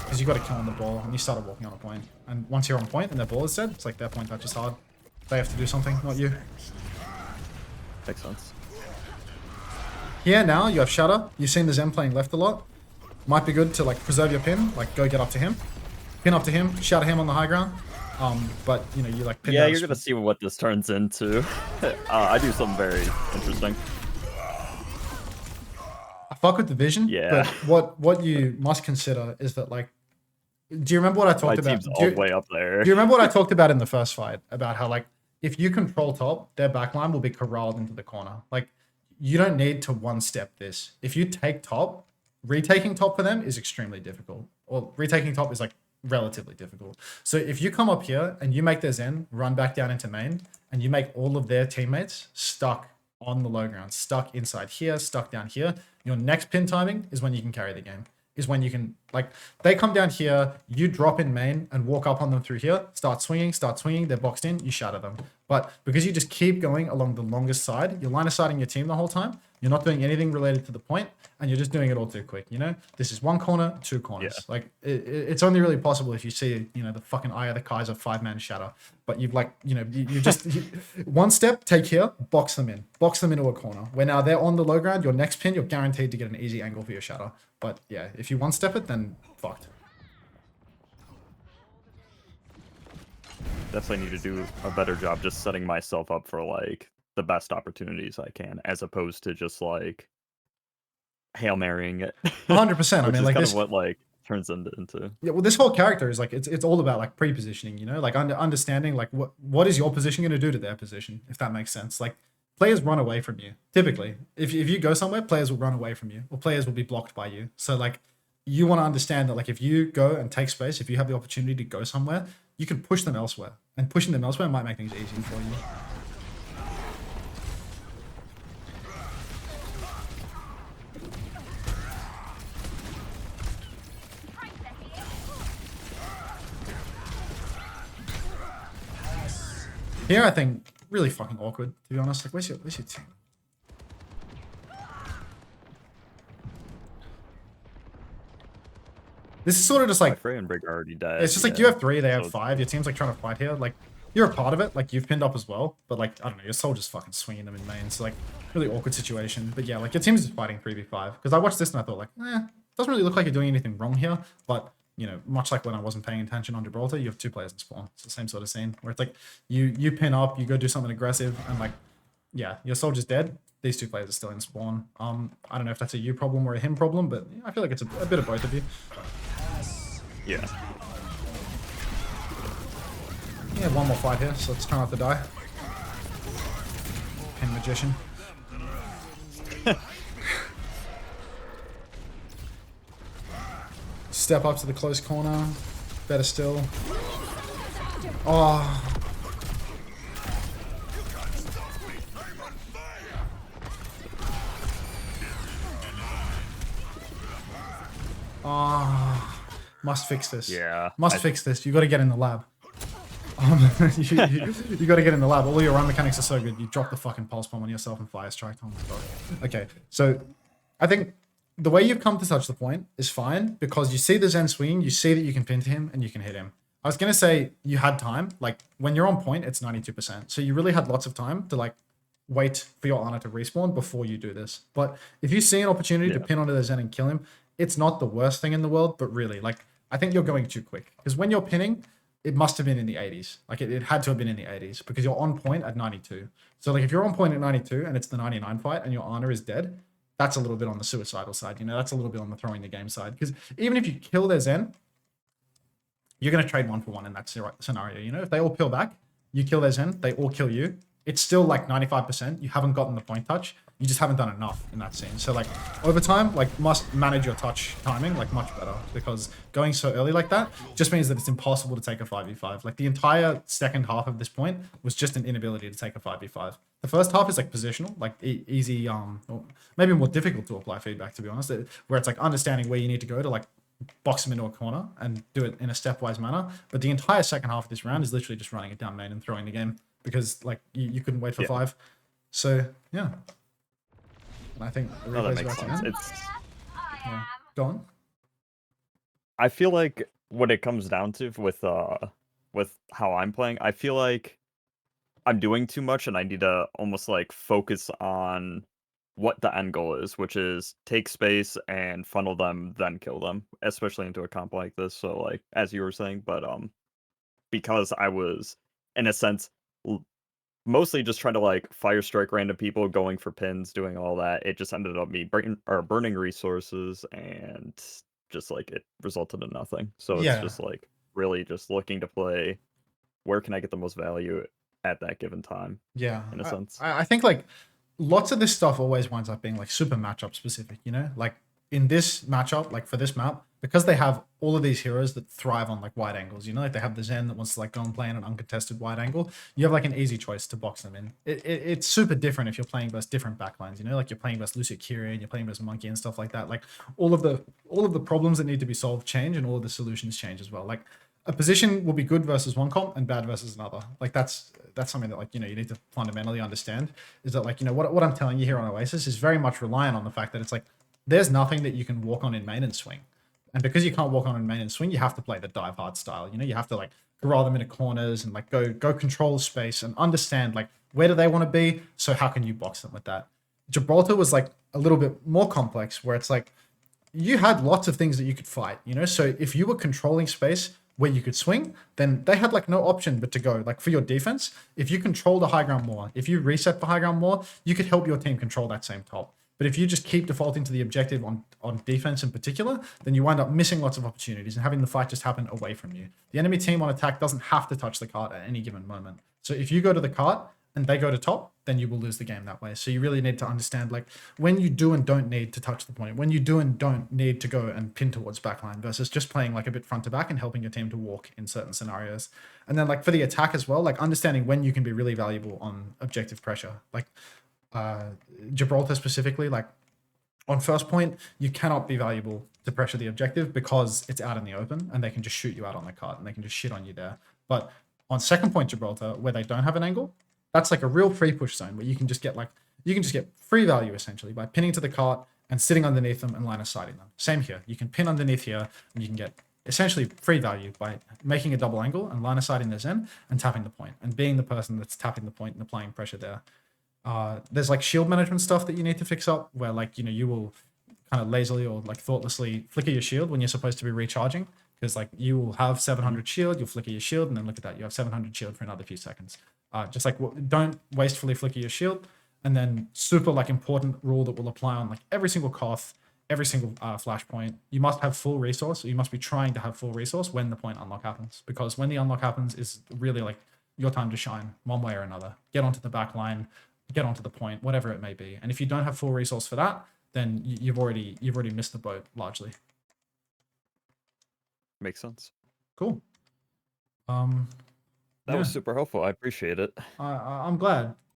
Because you got to kill on the ball, and you started walking on a point. And once you're on point and their ball is dead, it's like their point touch is hard. They have to do something, not you. Makes sense. Here now, you have Shatter. You've seen the Zen playing left a lot. Might be good to like preserve your pin, like go get up to him. Pin up to him, shatter him on the high ground. But you know, you like pin Yeah, down you're gonna see what this turns into. I do something very interesting. I fuck with the vision, Yeah. but what you must consider is that like, do you remember what I My talked about? team's all the way up there. Do you remember what I talked about in the first fight about how like if you control top, their backline will be corralled into the corner. Like you don't need to one step this. If you take top, retaking top for them is extremely difficult. Or retaking top is like relatively difficult. So if you come up here and you make their Zen run back down into main and you make all of their teammates stuck on the low ground, stuck inside here, stuck down here, your next pin timing is when you can carry the game. Is when you can, like, they come down here, you drop in main and walk up on them through here, start swinging, they're boxed in, you shatter them. But because you just keep going along the longest side, you're line of sighting your team the whole time, you're not doing anything related to the point, and you're just doing it all too quick, you know? This is one corner, two corners. Yeah. Like, it's only really possible if you see, you know, the fucking Eye of the Kaiser 5-man shatter. But you've, like, you know, you just, one step, take here, box them into a corner. Where now they're on the low ground, your next pin, you're guaranteed to get an easy angle for your shatter. But yeah, if you one step it, then fucked. Definitely need to do a better job just setting myself up for like the best opportunities I can, as opposed to just like Hail Marrying it. 100%. I Which mean, is like kind this, of what like turns into. yeah, well, this whole character is like it's all about like pre-positioning, you know, like understanding like what is your position going to do to their position, if that makes sense. Like players run away from you typically. If you go somewhere, players will run away from you, or players will be blocked by you. So like you want to understand that like if you go and take space, if you have the opportunity to go somewhere, you can push them elsewhere, and pushing them elsewhere might make things easier for you. Here, I think really fucking awkward, to be honest. Like, where's your team? This is sort of just My like Frey and Brig are already dead. it's just like you have 3, they have 5. Your team's like trying to fight here. Like you're a part of it. Like you've pinned up as well, but like I don't know, your soul just fucking swinging them in main. So like really awkward situation. But yeah, like your team's just fighting 3v5. Because I watched this and I thought like, doesn't really look like you're doing anything wrong here, but. You know, much like when I wasn't paying attention on Gibraltar, you have 2 players in spawn. It's the same sort of scene where it's like you pin up, you go do something aggressive, and like, yeah, your soldier's dead. These 2 players are still in spawn. I don't know if that's a you problem or a him problem, but I feel like it's a bit of both of you. Yeah. Yeah, one more fight here, so let's try not to die. Pin magician. Step up to the close corner. Better still. Oh. Oh. Must fix this. Yeah. Must fix this. You got to get in the lab. You got to get in the lab. All your run mechanics are so good. You drop the fucking pulse bomb on yourself and fire strike. Oh my god. Okay, so I think the way you've come to touch the point is fine because you see the Zen swinging, you see that you can pin to him and you can hit him. I was going to say you had time. Like when you're on point, it's 92%. So you really had lots of time to like wait for your honor to respawn before you do this. But if you see an opportunity to pin onto the Zen and kill him, it's not the worst thing in the world, but really like I think you're going too quick because when you're pinning, it must have been in the 80s. Like it had to have been in the 80s because you're on point at 92. So like if you're on point at 92 and it's the 99 fight and your honor is dead, that's a little bit on the suicidal side, you know, that's a little bit on the throwing the game side. Because even if you kill their Zen, you're going to trade 1 for 1 in that scenario. You know, if they all peel back, you kill their Zen, they all kill you. It's still like 95%. You haven't gotten the point touch. You just haven't done enough in that scene. So like over time, like must manage your touch timing like much better because going so early like that just means that it's impossible to take a 5v5. Like the entire second half of this point was just an inability to take a 5v5. The first half is like positional, like easy, or maybe more difficult to apply feedback, to be honest, where it's like understanding where you need to go to like box them into a corner and do it in a stepwise manner. But the entire second half of this round is literally just running it down main and throwing the game because like you couldn't wait for 5. So yeah. And I think the Oh, that replay's makes about to sense. end. It's Yeah. Go on. I feel like what it comes down to with how I'm playing, I feel like I'm doing too much and I need to almost like focus on what the end goal is, which is take space and funnel them, then kill them, especially into a comp like this. So like as you were saying, but because I was in a sense mostly just trying to like fire strike random people, going for pins, doing all that, it just ended up me burning resources and just like it resulted in nothing. So it's Yeah, just like really just looking to play where can I get the most value at that given time, yeah. in a sense. I think like lots of this stuff always winds up being like super matchup specific, you know? Like in this matchup, like for this map, because they have all of these heroes that thrive on like wide angles, you know, like they have the Zen that wants to like go and play in an uncontested wide angle. You have like an easy choice to box them in. It's super different if you're playing versus different backlines, you know, like you're playing versus Lucic Kyrie and you're playing versus Monkey and stuff like that. Like all of the problems that need to be solved change and all of the solutions change as well. Like a position will be good versus one comp and bad versus another. Like that's something that like you know you need to fundamentally understand is that like you know what I'm telling you here on Oasis is very much reliant on the fact that it's like there's nothing that you can walk on in main and swing. And because you can't walk on in main and swing, you have to play the dive hard style. You know, you have to like corral them into corners and like go control space and understand like where do they want to be. So how can you box them with that? Gibraltar was like a little bit more complex where it's like you had lots of things that you could fight, you know? So if you were controlling space where you could swing, then they had like no option but to go. Like for your defense, if you control the high ground more, if you reset the high ground more, you could help your team control that same top. But if you just keep defaulting to the objective on defense in particular, then you wind up missing lots of opportunities and having the fight just happen away from you. The enemy team on attack doesn't have to touch the cart at any given moment. So if you go to the cart and they go to top, then you will lose the game that way. So you really need to understand like when you do and don't need to touch the point, when you do and don't need to go and pin towards backline versus just playing like a bit front to back and helping your team to walk in certain scenarios. And then like for the attack as well, like understanding when you can be really valuable on objective pressure. Like Gibraltar specifically, like on first point, you cannot be valuable to pressure the objective because it's out in the open and they can just shoot you out on the cart and they can just shit on you there. But on second point Gibraltar, where they don't have an angle, that's like a real free push zone where you can just get free value essentially by pinning to the cart and sitting underneath them and line of sighting them. Same here. You can pin underneath here and you can get essentially free value by making a double angle and line of sighting the Zen and tapping the point and being the person that's tapping the point and applying pressure there. There's like shield management stuff that you need to fix up where like, you know, you will kind of lazily or like thoughtlessly flicker your shield when you're supposed to be recharging because like you will have 700 shield, you'll flicker your shield and then look at that, you have 700 shield for another few seconds. Just like don't wastefully flicker your shield. And then super like important rule that will apply on like every single Koth, every single flashpoint. You must have full resource. Or you must be trying to have full resource when the point unlock happens because when the unlock happens is really like your time to shine one way or another. Get onto the back line, get onto the point, whatever it may be. And if you don't have full resource for that, then you've already missed the boat largely. Makes sense. Cool. That was Yeah. super helpful. I appreciate it. I'm glad.